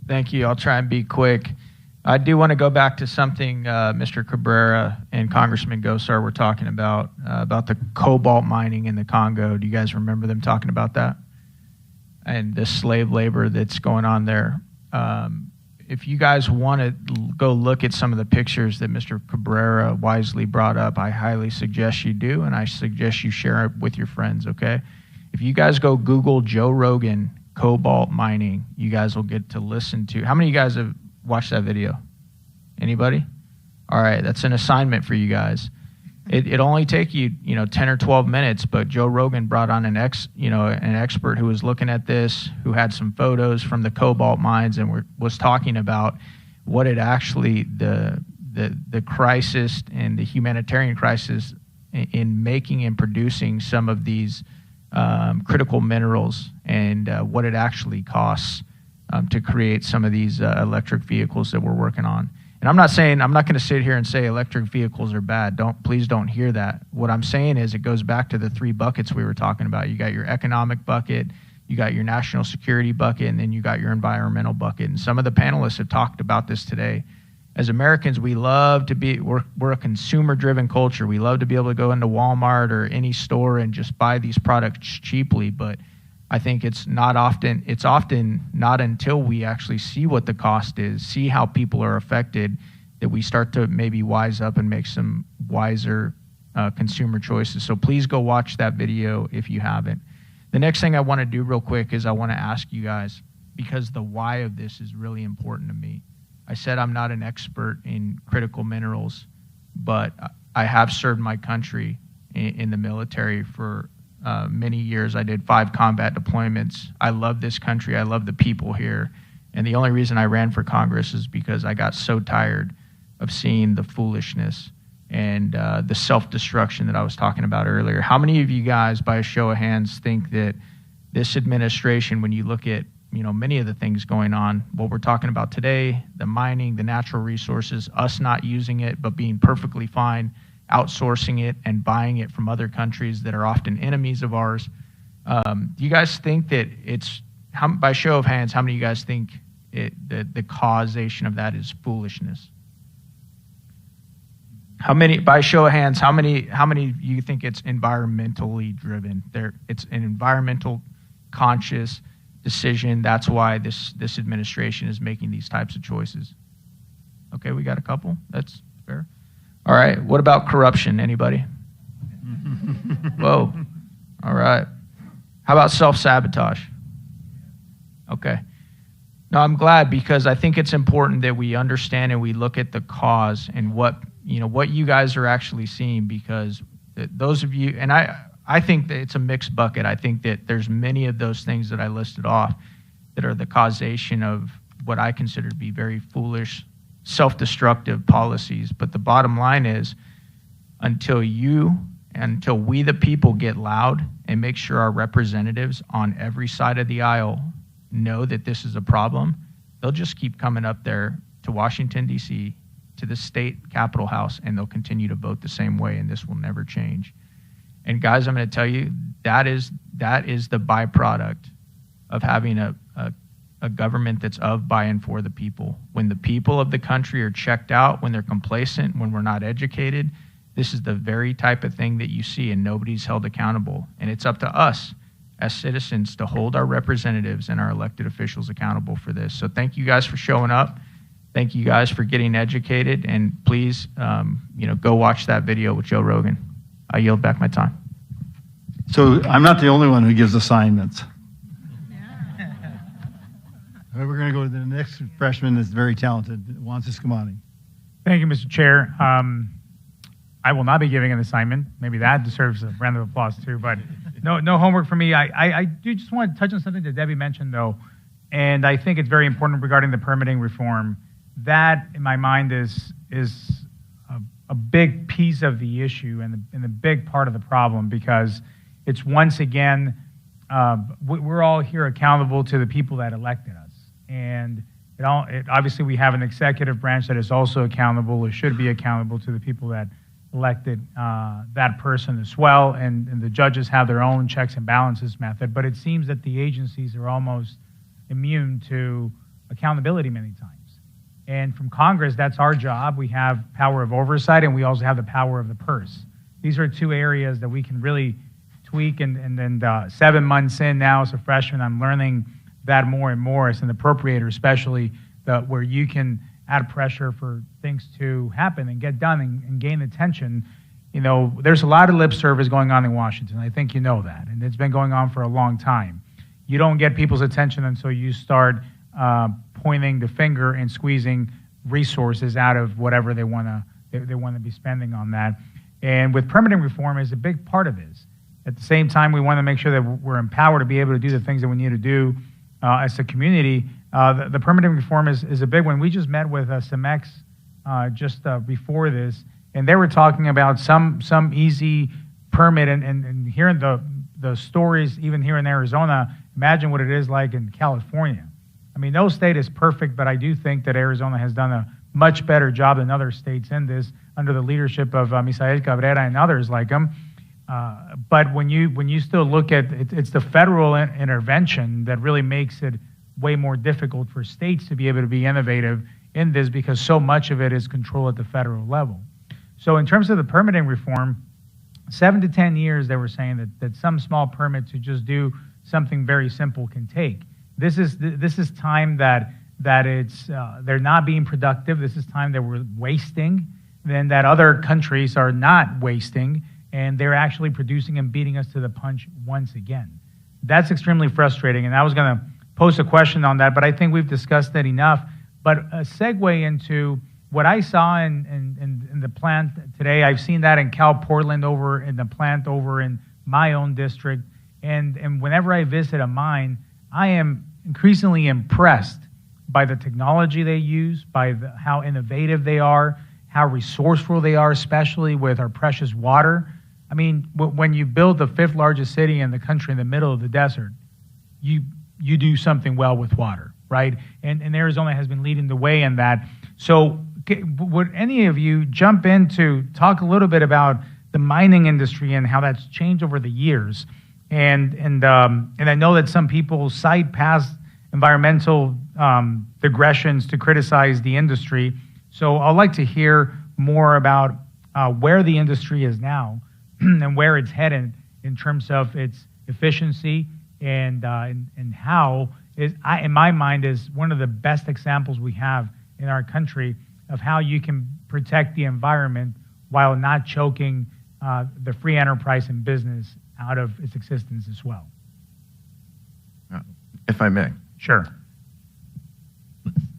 Thank you. I'll try and be quick. I do want to go back to something Mr. Cabrera and Congressman Gosar were talking about the cobalt mining in the Congo. Do you guys remember them talking about that? And the slave labor that's going on there. if you guys want to go look at some of the pictures that Mr. Cabrera wisely brought up, I highly suggest you do, and I suggest you share it with your friends, okay? If you guys go Google Joe Rogan cobalt mining, you guys will get to listen to. How many of you guys have watched that video? Anybody? All right, that's an assignment for you guys. It'll only take you, 10 or 12 minutes, but Joe Rogan brought on an expert who was looking at this, who had some photos from the cobalt mines, and was talking about what it actually, the crisis and the humanitarian crisis in making and producing some of these critical minerals, and what it actually costs to create some of these electric vehicles that we're working on. And I'm not going to sit here and say electric vehicles are bad. Please don't hear that. What I'm saying is it goes back to the 3 buckets we were talking about. You got your economic bucket, you got your national security bucket, and then you got your environmental bucket. And some of the panelists have talked about this today. As Americans, we're a consumer-driven culture. We love to be able to go into Walmart or any store and just buy these products cheaply, but I think it's often not until we actually see what the cost is, see how people are affected, that we start to maybe wise up and make some wiser consumer choices. So please go watch that video if you haven't. The next thing I want to do real quick is I want to ask you guys, because the why of this is really important to me. I said I'm not an expert in critical minerals, but I have served my country in the military for many years. I did 5 combat deployments. I love this country. I love the people here. And the only reason I ran for Congress is because I got so tired of seeing the foolishness and the self-destruction that I was talking about earlier. How many of you guys, by a show of hands, think that this administration, when you look at many of the things going on, what we're talking about today, the mining, the natural resources, us not using it but being perfectly fine, outsourcing it and buying it from other countries that are often enemies of ours. Do you guys think that by show of hands, how many of you guys think the causation of that is foolishness? By show of hands, how many of you think it's environmentally driven? It's an environmental conscious decision. That's why this administration is making these types of choices. Okay, we got a couple. That's fair. All right, what about corruption? Anybody? Whoa. All right. How about self-sabotage? Okay. No, I'm glad, because I think it's important that we understand and we look at the cause and what you guys are actually seeing, because those of you, and I think that it's a mixed bucket. I think that there's many of those things that I listed off that are the causation of what I consider to be very foolish, self-destructive policies. But the bottom line is, until we the people get loud and make sure our representatives on every side of the aisle know that this is a problem, they'll just keep coming up there to Washington, D.C., to the state Capitol House, and they'll continue to vote the same way, and this will never change. And guys, I'm going to tell you, that is the byproduct of having a government that's of, by, and for the people. When the people of the country are checked out, when they're complacent, when we're not educated, this is the very type of thing that you see, and nobody's held accountable. And it's up to us as citizens to hold our representatives and our elected officials accountable for this. So thank you guys for showing up. Thank you guys for getting educated. And please, go watch that video with Joe Rogan. I yield back my time. So I'm not the only one who gives assignments. We're going to go to the next freshman that's very talented, Wansis Kamani. Thank you, Mr. Chair. I will not be giving an assignment. Maybe that deserves a round of applause too, but no homework for me. I do just want to touch on something that Debbie mentioned, though, and I think it's very important regarding the permitting reform. That, in my mind, is a big piece of the issue and the big part of the problem, because it's, once again, we're all here accountable to the people that elected us. And obviously we have an executive branch that is also accountable, or should be accountable, to the people that elected that person as well. And the judges have their own checks and balances method. But it seems that the agencies are almost immune to accountability many times. And from Congress, that's our job. We have power of oversight, and we also have the power of the purse. These are 2 areas that we can really tweak. And then 7 months in now as a freshman, I'm learning that more and more as an appropriator, especially where you can add pressure for things to happen and get done and gain attention. You know, there's a lot of lip service going on in Washington. I think you know that, and it's been going on for a long time. You don't get people's attention until you start pointing the finger and squeezing resources out of whatever they want to be spending on that. And with permitting reform is a big part of this. At the same time, we want to make sure that we're empowered to be able to do the things that we need to do as a community. The permitting reform is a big one. We just met with CEMEX just before this, and they were talking about some easy permit, and hearing the stories even here in Arizona, imagine what it is like in California. I mean, no state is perfect, but I do think that Arizona has done a much better job than other states in this under the leadership of Misael Cabrera and others like him. But when you still look at it, it's the federal intervention that really makes it way more difficult for states to be able to be innovative in this, because so much of it is controlled at the federal level. So in terms of the permitting reform, 7 to 10 years, they were saying that some small permit to just do something very simple can take. This is time that it's they're not being productive. This is time that we're wasting, then that other countries are not wasting, and they're actually producing and beating us to the punch once again. That's extremely frustrating, and I was going to pose a question on that, but I think we've discussed that enough. But a segue into what I saw in the plant today, I've seen that in Cal Portland, over in the plant over in my own district, and whenever I visit a mine, I am increasingly impressed by the technology they use, by how innovative they are, how resourceful they are, especially with our precious water. I mean, when you build the 5th largest city in the country in the middle of the desert, you do something well with water, right? And Arizona has been leading the way in that. So would any of you jump in to talk a little bit about the mining industry and how that's changed over the years? And I know that some people cite past environmental digressions to criticize the industry. So I'd like to hear more about where the industry is now and where it's headed in terms of its efficiency and how in my mind, is one of the best examples we have in our country of how you can protect the environment while not choking the free enterprise and business out of its existence as well. If I may. Sure.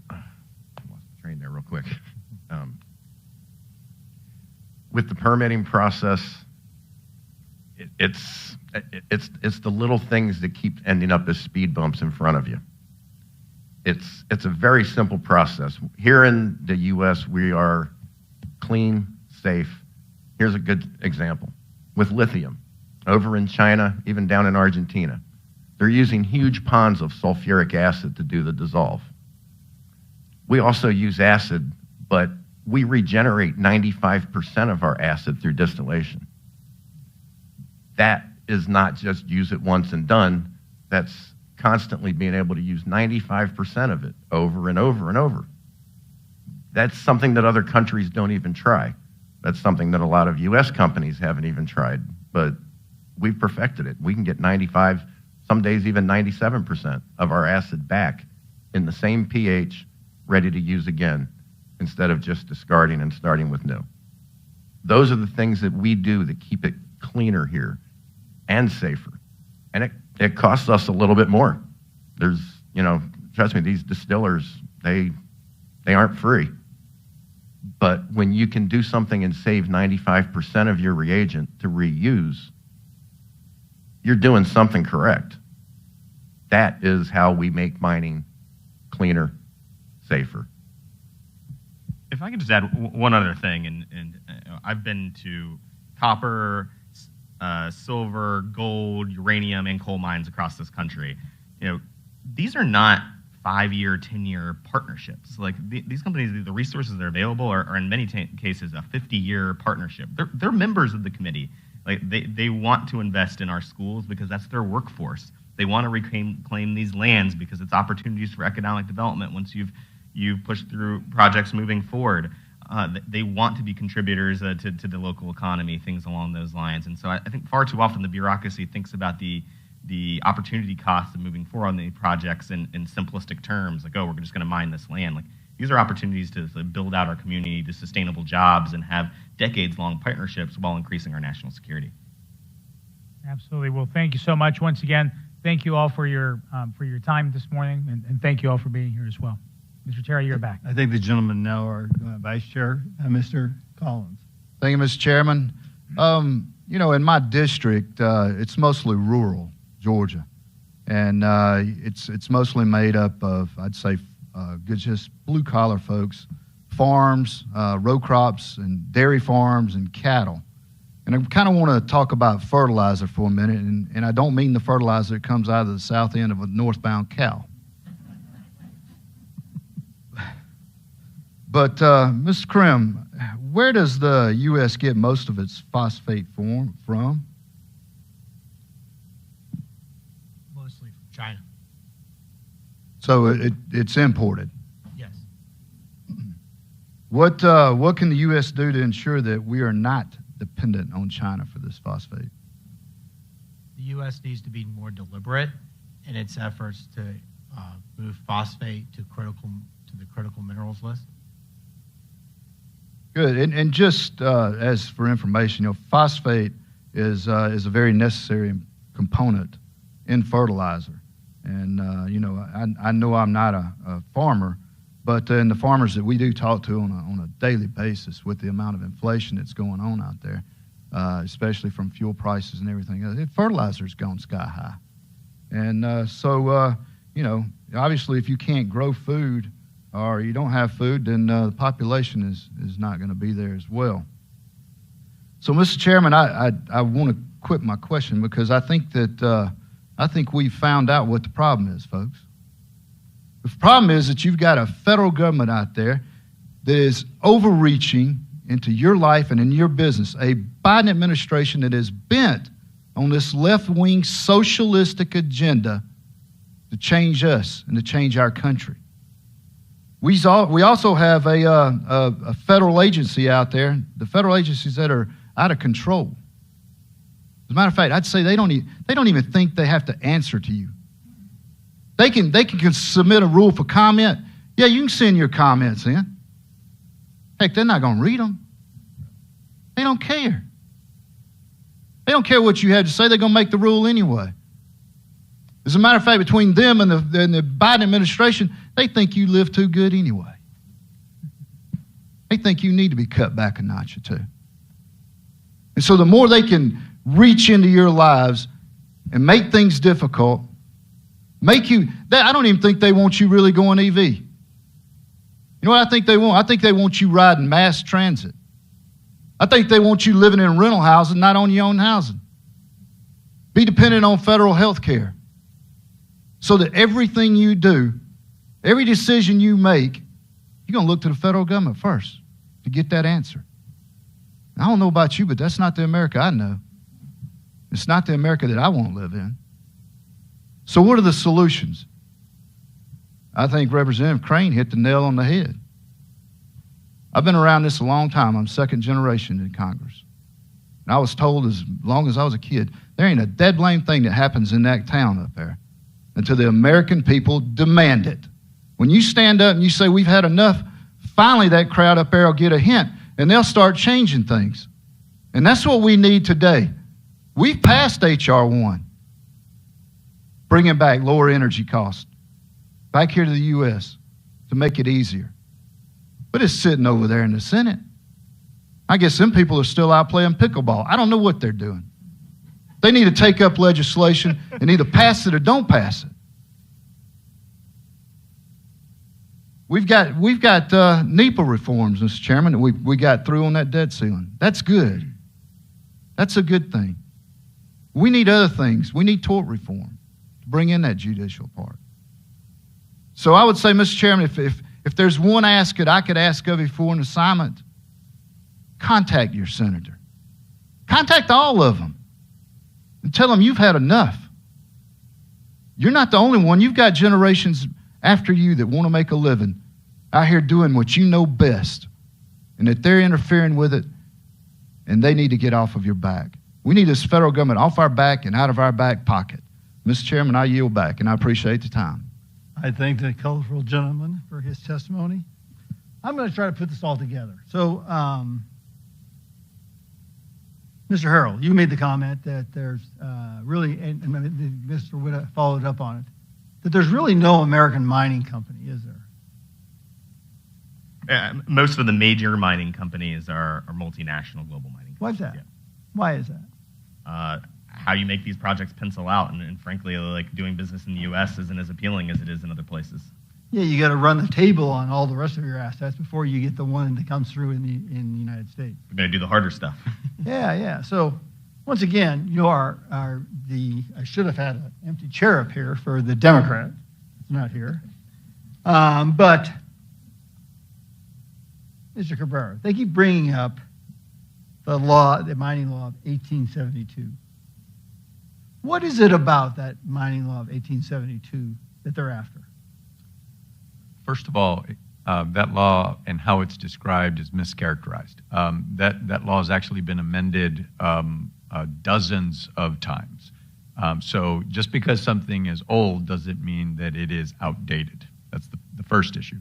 I lost the train there real quick. With the permitting process, it's the little things that keep ending up as speed bumps in front of you. It's a very simple process. Here in the U.S., we are clean, safe. Here's a good example. With lithium, over in China, even down in Argentina, they're using huge ponds of sulfuric acid to do the dissolve. We also use acid, but we regenerate 95% of our acid through distillation. That is not just use it once and done. That's constantly being able to use 95% of it over and over and over. That's something that other countries don't even try. That's something that a lot of U.S. companies haven't even tried, but we've perfected it. We can get 95, some days even 97% of our acid back in the same pH, ready to use again, instead of just discarding and starting with new. Those are the things that we do that keep it cleaner here and safer. And it costs us a little bit more. There's, trust me, these distillers, they aren't free. But when you can do something and save 95% of your reagent to reuse, you're doing something correct. That is how we make mining cleaner, safer. If I could just add one other thing, and I've been to copper, silver, gold, uranium, and coal mines across this country. These are not 5-year, 10-year partnerships. Like these companies, the resources that are available are in many cases a 50-year partnership. They're members of the committee. Like they want to invest in our schools because that's their workforce. They want to reclaim these lands because it's opportunities for economic development once you've pushed through projects moving forward. They want to be contributors to the local economy, things along those lines. And so I think far too often the bureaucracy thinks about the the opportunity costs of moving forward on the projects in simplistic terms, like, oh, we're just going to mine this land. Like, these are opportunities to build out our community, to sustainable jobs, and have decades-long partnerships while increasing our national security. Absolutely. Well, thank you so much once again. Thank you all for your time this morning, and thank you all for being here as well. Mr. Terry, you're back. I think the gentleman now are Vice Chair, Mr. Collins. Thank you, Mr. Chairman. You know, in my district, it's mostly rural Georgia, and it's mostly made up of, I'd say, just blue-collar folks, farms, row crops, and dairy farms, and cattle. And I kind of want to talk about fertilizer for a minute, and I don't mean the fertilizer that comes out of the south end of a northbound cow. But, Mr. Crim, where does the U.S. get most of its phosphate from? Mostly from China. So it's imported. Yes. What can the U.S. do to ensure that we are not dependent on China for this phosphate? The U.S. needs to be more deliberate in its efforts to move phosphate to the critical minerals list. Good. And just as for information, you know, phosphate is a very necessary component in fertilizer. And you know, I know I'm not a farmer, but in the farmers that we do talk to on a daily basis, with the amount of inflation that's going on out there, especially from fuel prices and everything, fertilizer's gone sky high. And so you know, obviously, if you can't grow food, or you don't have food, then the population is not going to be there as well. So, Mr. Chairman, I want to quit my question because I think that we've found out what the problem is, folks. The problem is that you've got a federal government out there that is overreaching into your life and in your business, a Biden administration that is bent on this left-wing socialistic agenda to change us and to change our country. We also have a federal agency out there, the federal agencies that are out of control. As a matter of fact, I'd say they don't even think they have to answer to you. They can submit a rule for comment. Yeah, you can send your comments in. Heck, they're not going to read them. They don't care. They don't care what you have to say. They're going to make the rule anyway. As a matter of fact, between them and the Biden administration, they think you live too good anyway. They think you need to be cut back a notch or two. And so the more they can reach into your lives and make things difficult, I don't even think they want you really going EV. You know what I think they want? I think they want you riding mass transit. I think they want you living in rental housing, not on your own housing. Be dependent on federal health care. So that everything you do, every decision you make, you're going to look to the federal government first to get that answer. I don't know about you, but that's not the America I know. It's not the America that I want to live in. So what are the solutions? I think Representative Crane hit the nail on the head. I've been around this a long time. I'm second generation in Congress. And I was told as long as I was a kid, there ain't a dead blame thing that happens in that town up there until the American people demand it. When you stand up and you say, we've had enough, finally that crowd up there will get a hint, and they'll start changing things. And that's what we need today. We've passed H.R. 1, bringing back lower energy costs back here to the U.S. to make it easier. But it's sitting over there in the Senate. I guess them people are still out playing pickleball. I don't know what they're doing. They need to take up legislation and either pass it or don't pass it. We've got NEPA reforms, Mr. Chairman, that we got through on that debt ceiling. That's good. That's a good thing. We need other things. We need tort reform to bring in that judicial part. So I would say, Mr. Chairman, if there's one ask that I could ask of you for an assignment, contact your senator. Contact all of them and tell them you've had enough. You're not the only one. You've got generations after you that want to make a living out here doing what you know best, and that they're interfering with it, and they need to get off of your back. We need this federal government off our back and out of our back pocket. Mr. Chairman, I yield back, and I appreciate the time. I thank the colorful gentleman for his testimony. I'm going to try to put this all together. So, Mr. Harrell, you made the comment that there's really, and Mr. Whita followed up on it, that there's really no American mining company, is there? Most of the major mining companies are multinational global mining companies. Why's that? Yeah. Why is that? How you make these projects pencil out, and frankly, like doing business in the U.S. isn't as appealing as it is in other places. Yeah, you got to run the table on all the rest of your assets before you get the one that comes through in the United States. We're going to do the harder stuff. Yeah. So once again, you know, I should have had an empty chair up here for the Democrat. It's not here. But Mr. Cabrera, they keep bringing up the mining law of 1872. What is it about that mining law of 1872 that they're after? First of all, that law and how it's described is mischaracterized. That law has actually been amended dozens of times. So just because something is old doesn't mean that it is outdated. That's the first issue.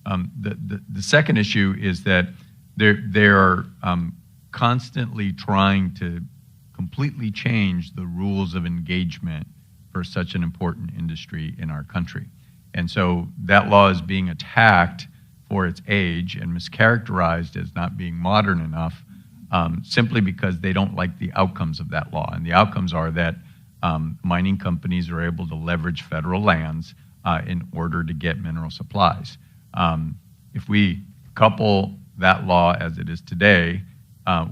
The second issue is that they're constantly trying to completely change the rules of engagement for such an important industry in our country. And so that law is being attacked for its age and mischaracterized as not being modern enough simply because they don't like the outcomes of that law. And the outcomes are that mining companies are able to leverage federal lands in order to get mineral supplies. If we couple that law as it is today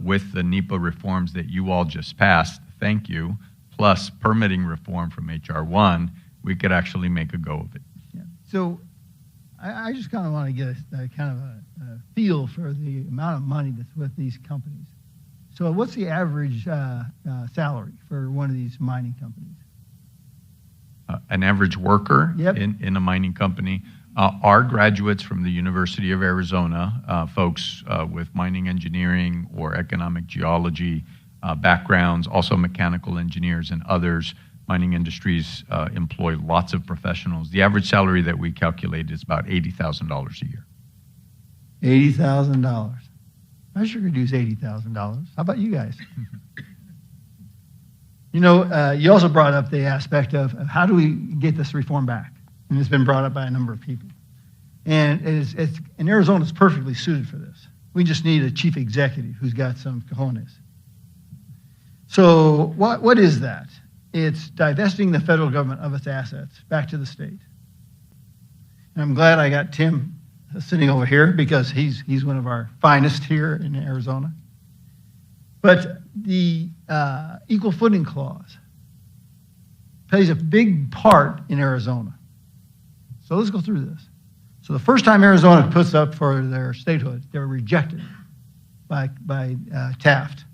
with the NEPA reforms that you all just passed, thank you, plus permitting reform from H.R. 1, we could actually make a go of it. Yeah. So I just kind of want to get a kind of a feel for the amount of money that's with these companies. So what's the average salary for one of these mining companies? An average worker Yep. in a mining company are graduates from the University of Arizona, folks with mining engineering or economic geology backgrounds, also mechanical engineers and others. Mining industries employ lots of professionals. The average salary that we calculate is about $80,000 a year. $80,000. I sure could use $80,000. How about you guys? You know, you also brought up the aspect of how do we get this reform back? And it's been brought up by a number of people. And and Arizona is perfectly suited for this. We just need a chief executive who's got some cojones. So what is that? It's divesting the federal government of its assets back to the state. And I'm glad I got Tim sitting over here because he's one of our finest here in Arizona. But the equal footing clause plays a big part in Arizona. So let's go through this. So the first time Arizona puts up for their statehood, they were rejected by Taft.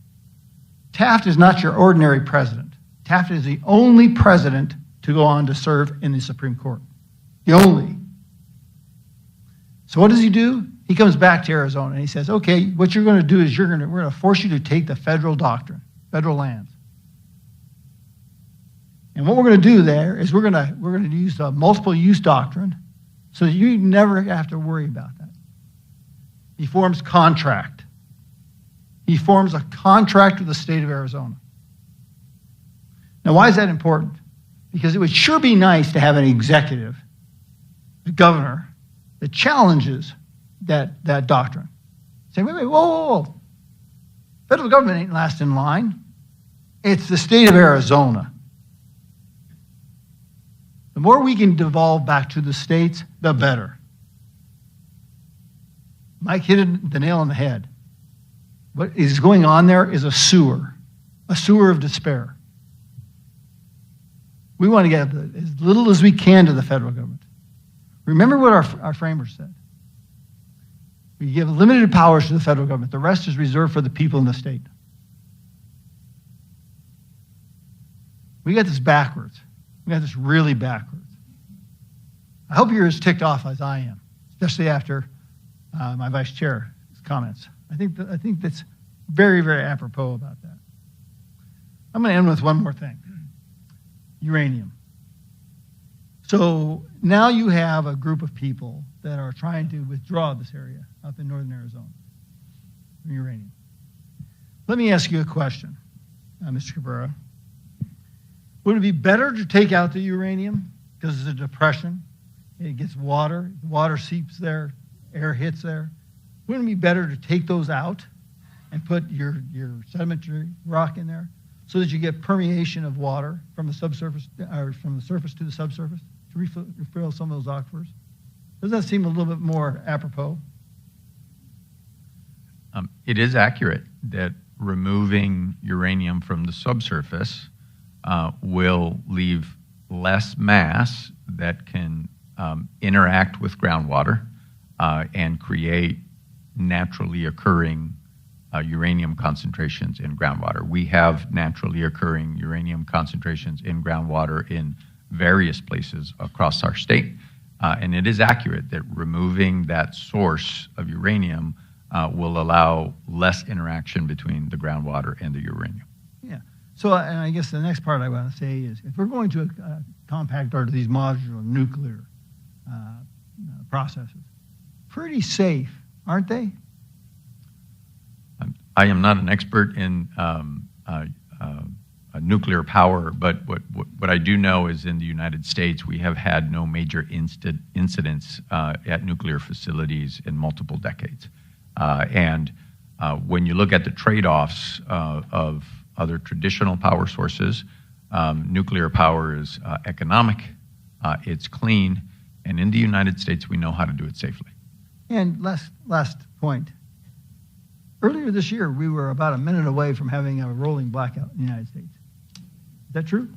Taft is not your ordinary president. Taft is the only president to go on to serve in the Supreme Court. The only. So what does he do? He comes back to Arizona and he says, okay, what you're going to do is we're going to force you to take the federal doctrine, federal lands. And what we're going to do there is we're going to use the multiple use doctrine so that you never have to worry about that. He forms contract. He forms a contract with the state of Arizona. Now, why is that important? Because it would sure be nice to have an executive, a governor, that challenges that doctrine. Say, wait, whoa. Federal government ain't last in line. It's the state of Arizona. The more we can devolve back to the states, the better. Mike hit the nail on the head. What is going on there is a sewer of despair. We want to get as little as we can to the federal government. Remember what our framers said. We give limited powers to the federal government. The rest is reserved for the people in the state. We got this backwards. We got this really backwards. I hope you're as ticked off as I am, especially after my vice chair's comments. I think that's very, very apropos about that. I'm going to end with one more thing. Uranium. So now you have a group of people that are trying to withdraw this area up in northern Arizona from uranium. Let me ask you a question, Mr. Cabrera. Would it be better to take out the uranium because it's a depression? It gets water, water seeps there, air hits there. Wouldn't it be better to take those out and put your sedimentary rock in there so that you get permeation of water from the subsurface or from the surface to the subsurface to refill some of those aquifers? Doesn't that seem a little bit more apropos? It is accurate that removing uranium from the subsurface will leave less mass that can interact with groundwater and create naturally occurring uranium concentrations in groundwater. We have naturally occurring uranium concentrations in groundwater in various places across our state. And it is accurate that removing that source of uranium will allow less interaction between the groundwater and the uranium. Yeah. So, and I guess the next part I want to say is, if we're going to a compact or to these modular nuclear processes, pretty safe, aren't they? I am not an expert in nuclear power, but what I do know is in the United States, we have had no major incidents at nuclear facilities in multiple decades. And when you look at the trade-offs of other traditional power sources, nuclear power is economic, it's clean, and in the United States, we know how to do it safely. And last point. Earlier this year, we were about a minute away from having a rolling blackout in the United States. Is that true?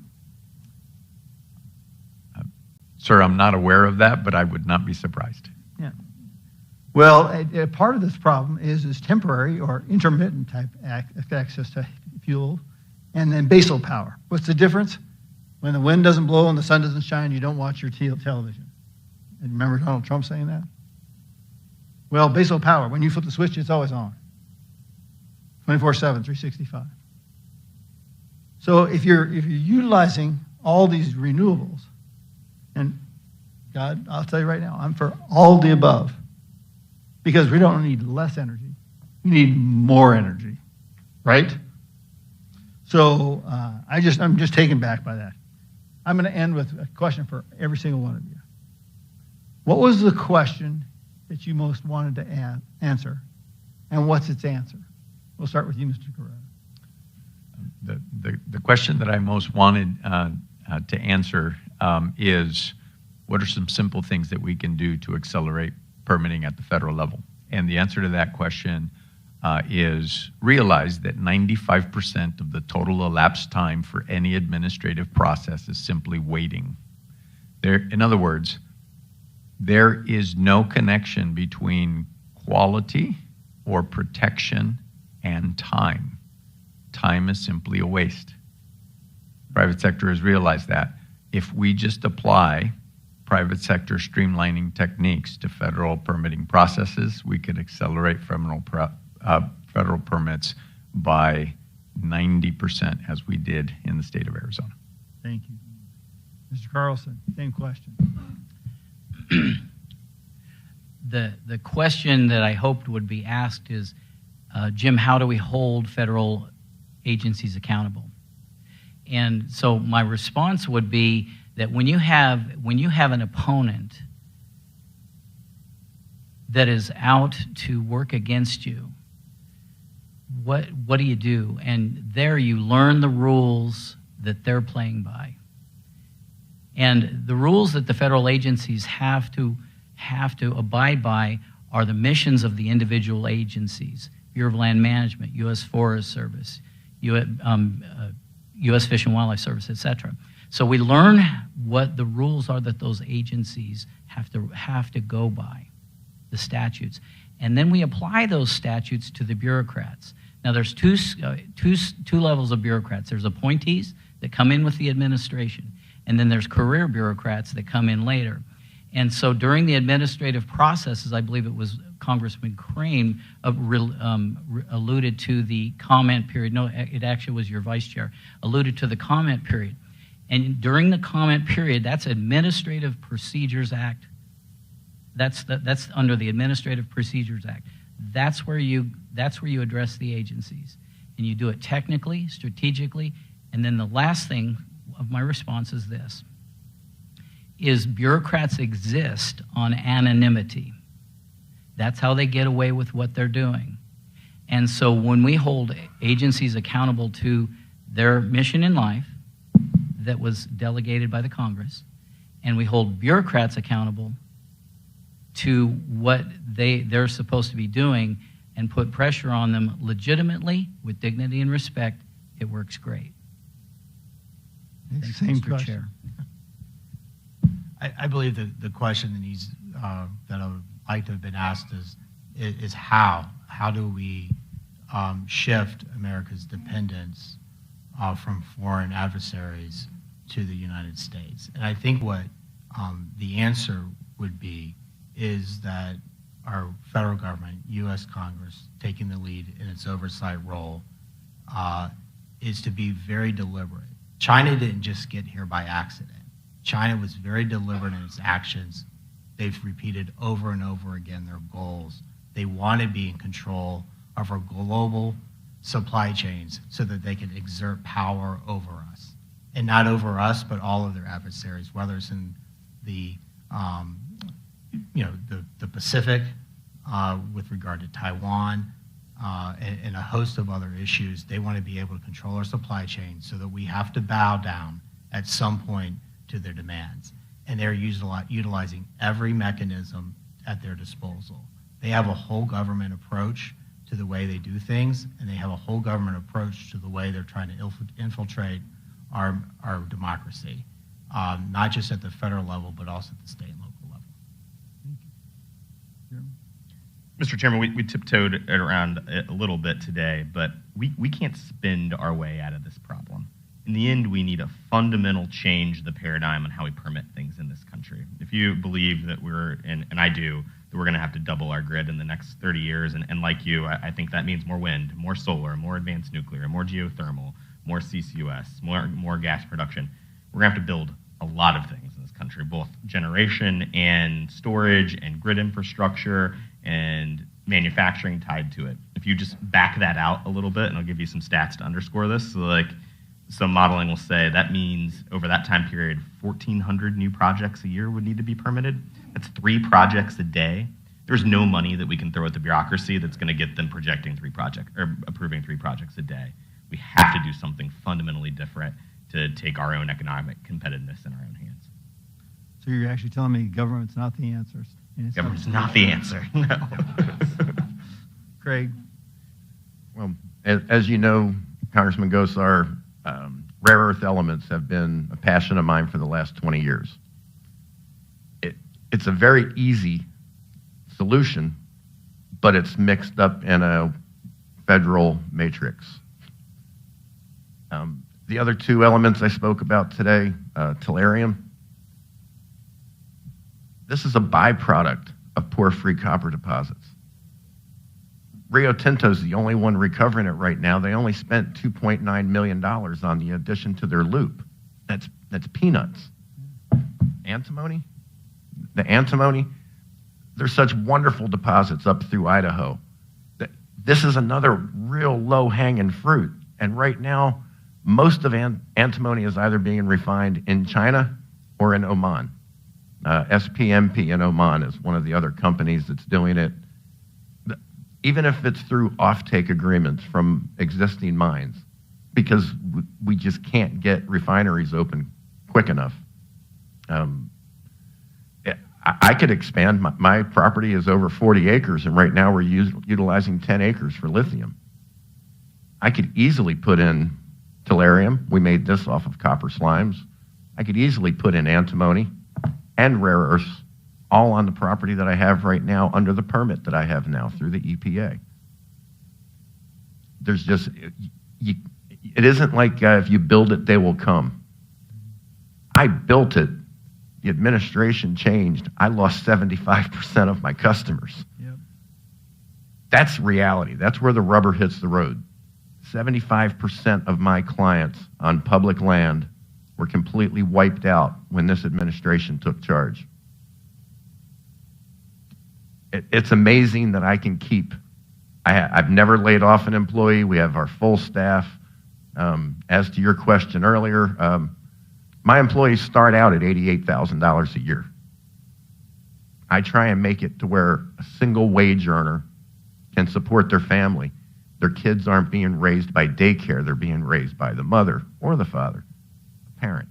Sir, I'm not aware of that, but I would not be surprised. Yeah. Well, a part of this problem is temporary or intermittent type access to fuel, and then basal power. What's the difference? When the wind doesn't blow and the sun doesn't shine, you don't watch your television. And remember Donald Trump saying that? Well, basal power, when you flip the switch, it's always on. 24/7, 365. So if you're utilizing all these renewables, and God, I'll tell you right now, I'm for all the above, because we don't need less energy, we need more energy, right? So I'm just taken back by that. I'm going to end with a question for every single one of you. What was the question that you most wanted to answer, and what's its answer? We'll start with you, Mr. Cabrera. The question that I most wanted to answer is, what are some simple things that we can do to accelerate permitting at the federal level? And the answer to that question is realize that 95% of the total elapsed time for any administrative process is simply waiting. In other words, there is no connection between quality or protection and time. Time is simply a waste. Private sector has realized that. If we just apply private sector streamlining techniques to federal permitting processes, we could accelerate federal permits by 90%, as we did in the state of Arizona. Thank you. Mr. Carlson, same question. The question that I hoped would be asked is, Jim, how do we hold federal agencies accountable? And so my response would be that when you have an opponent that is out to work against you, what do you do? And there you learn the rules that they're playing by. And the rules that the federal agencies have to abide by are the missions of the individual agencies: Bureau of Land Management, U.S. Forest Service, U.S. Fish and Wildlife Service, etc. So we learn what the rules are that those agencies have to go by, the statutes, and then we apply those statutes to the bureaucrats. Now, there's two levels of bureaucrats. There's appointees that come in with the administration, and then there's career bureaucrats that come in later. And so during the administrative processes, I believe it was Congressman Crim alluded to the comment period. No, it actually was your vice chair, alluded to the comment period. And during the comment period, that's Administrative Procedures Act. That's under the Administrative Procedures Act. That's where you address the agencies. And you do it technically, strategically, and then the last thing of my response is this, is bureaucrats exist on anonymity. That's how they get away with what they're doing. And so when we hold agencies accountable to their mission in life that was delegated by the Congress, and we hold bureaucrats accountable to what they're supposed to be doing and put pressure on them legitimately with dignity and respect, it works great. Thanks, Same Mr. question. Chair. I believe the question that needs that I would like to have been asked is how do we shift America's dependence from foreign adversaries to the United States? And I think what the answer would be is that our federal government, U.S. Congress, taking the lead in its oversight role, is to be very deliberate. China didn't just get here by accident. China was very deliberate in its actions. They've repeated over and over again their goals. They want to be in control of our global supply chains so that they can exert power over us. And not over us, but all of their adversaries, whether it's in the Pacific with regard to Taiwan and a host of other issues. They want to be able to control our supply chain so that we have to bow down at some point to their demands. And they're utilizing every mechanism at their disposal. They have a whole government approach to the way they do things, and they have a whole government approach to the way they're trying to infiltrate our democracy, not just at the federal level, but also at the state and local level. Mr. Chairman, we tiptoed it around a little bit today, but we can't spend our way out of this problem. In the end, we need a fundamental change of the paradigm on how we permit things in this country. If you believe that and I do, that we're going to have to double our grid in the next 30 years, and like you, I think that means more wind, more solar, more advanced nuclear, more geothermal, more CCUS, more gas production. We're going to have to build a lot of things in this country, both generation and storage and grid infrastructure and manufacturing tied to it. If you just back that out a little bit, and I'll give you some stats to underscore this, so like some modeling will say that means over that time period, 1,400 new projects a year would need to be permitted. That's 3 projects a day. There's no money that we can throw at the bureaucracy that's going to get them approving 3 projects a day. We have to do something fundamentally different to take our own economic competitiveness in our own hands. So you're actually telling me government's not the answer? Government's not the answer, no. Craig? Well, as you know, Congressman Gosar, rare earth elements have been a passion of mine for the last 20 years. It's a very easy solution, but it's mixed up in a federal matrix. The other 2 elements I spoke about today, tellurium, this is a byproduct of porphyry copper deposits. Rio Tinto is the only one recovering it right now. They only spent $2.9 million on the addition to their loop. That's peanuts. Antimony? The antimony, there's such wonderful deposits up through Idaho. This is another real low-hanging fruit. And right now, most of antimony is either being refined in China or in Oman. SPMP in Oman is one of the other companies that's doing it. Even if it's through offtake agreements from existing mines, because we just can't get refineries open quick enough. I could expand. My property is over 40 acres, and right now we're utilizing 10 acres for lithium. I could easily put in tellurium. We made this off of copper slimes. I could easily put in antimony and rare earths all on the property that I have right now under the permit that I have now through the EPA. There's just, it isn't like if you build it, they will come. I built it. The administration changed. I lost 75% of my customers. Yep. That's reality. That's where the rubber hits the road. 75% of my clients on public land were completely wiped out when this administration took charge. It's amazing that I can keep. I've never laid off an employee. We have our full staff. As to your question earlier, my employees start out at $88,000 a year. I try and make it to where a single wage earner can support their family. Their kids aren't being raised by daycare. They're being raised by the mother or the father, the parent.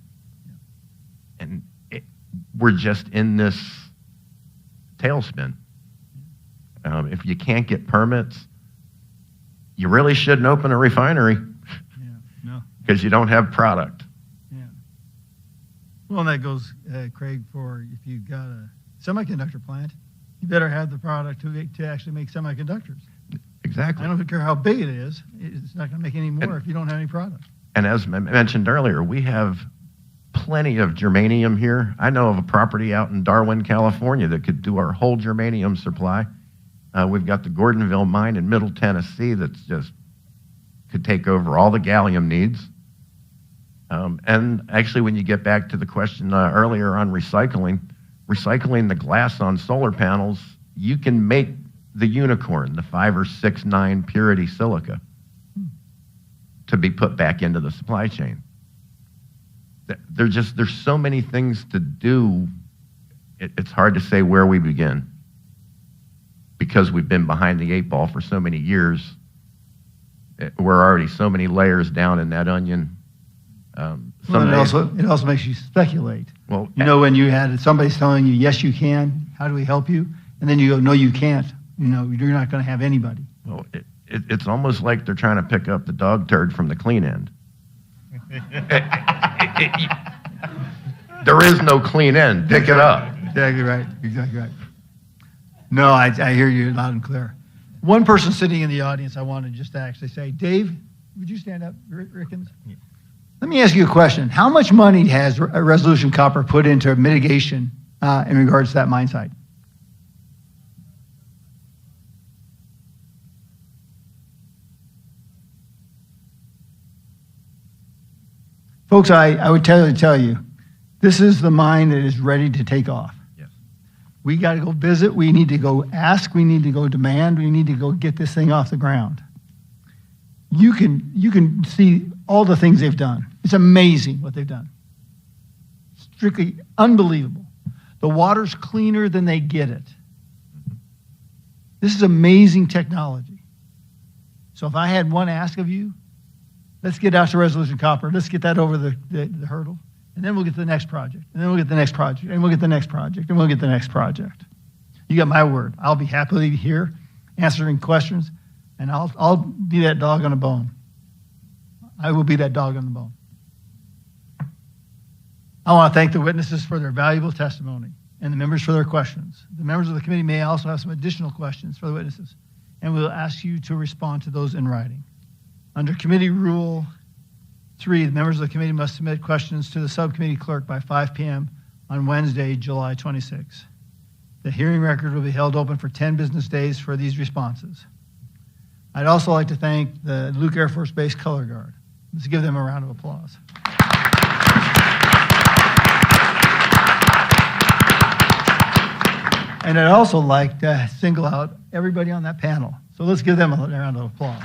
And we're just in this tailspin. If you can't get permits, you really shouldn't open a refinery because you don't have product. Yeah. Well, and that goes, Craig, for if you've got a semiconductor plant, you better have the product to actually make semiconductors. Exactly. I don't care how big it is. It's not going to make any more if you don't have any product. And as mentioned earlier, we have plenty of germanium here. I know of a property out in Darwin, California that could do our whole germanium supply. We've got the Gordonville mine in Middle Tennessee that's just could take over all the gallium needs. And actually, when you get back to the question earlier on recycling the glass on solar panels, you can make the unicorn, the 5 or 6, 9 purity silica to be put back into the supply chain. There's so many things to do. It's hard to say where we begin because we've been behind the 8 ball for so many years. We're already so many layers down in that onion. It also makes you speculate. Well, when you had somebody's telling you, yes, you can, how do we help you? And then you go, no, you can't. You're not going to have anybody. Well, it's almost like they're trying to pick up the dog turd from the clean end. There is no clean end. Pick it up. Exactly right. No, I hear you loud and clear. One person sitting in the audience, I wanted just to actually say, Dave, would you stand up, Rickens? Yeah. Let me ask you a question. How much money has Resolution Copper put into mitigation in regards to that mine site? Folks, I would tell you, this is the mine that is ready to take off. Yes. We got to go visit. We need to go ask. We need to go demand. We need to go get this thing off the ground. You can see all the things they've done. It's amazing what they've done. Strictly unbelievable. The water's cleaner than they get it. This is amazing technology. So if I had one ask of you, let's get out to Resolution Copper. Let's get that over the hurdle. And then we'll get to the next project. And then we'll get the next project. And we'll get the next project. And we'll get the next project. You got my word. I'll be happily here answering questions. And I'll be that dog on a bone. I will be that dog on the bone. I want to thank the witnesses for their valuable testimony and the members for their questions. The members of the committee may also have some additional questions for the witnesses, and we'll ask you to respond to those in writing. Under Committee Rule 3, the members of the committee must submit questions to the subcommittee clerk by 5 p.m. on Wednesday, July 26. The hearing record will be held open for 10 business days for these responses. I'd also like to thank the Luke Air Force Base Color Guard. Let's give them a round of applause. And I'd also like to single out everybody on that panel. So let's give them a round of applause.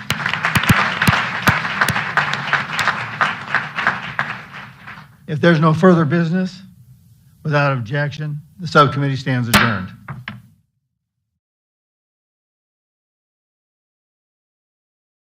If there's no further business, without objection, the subcommittee stands adjourned.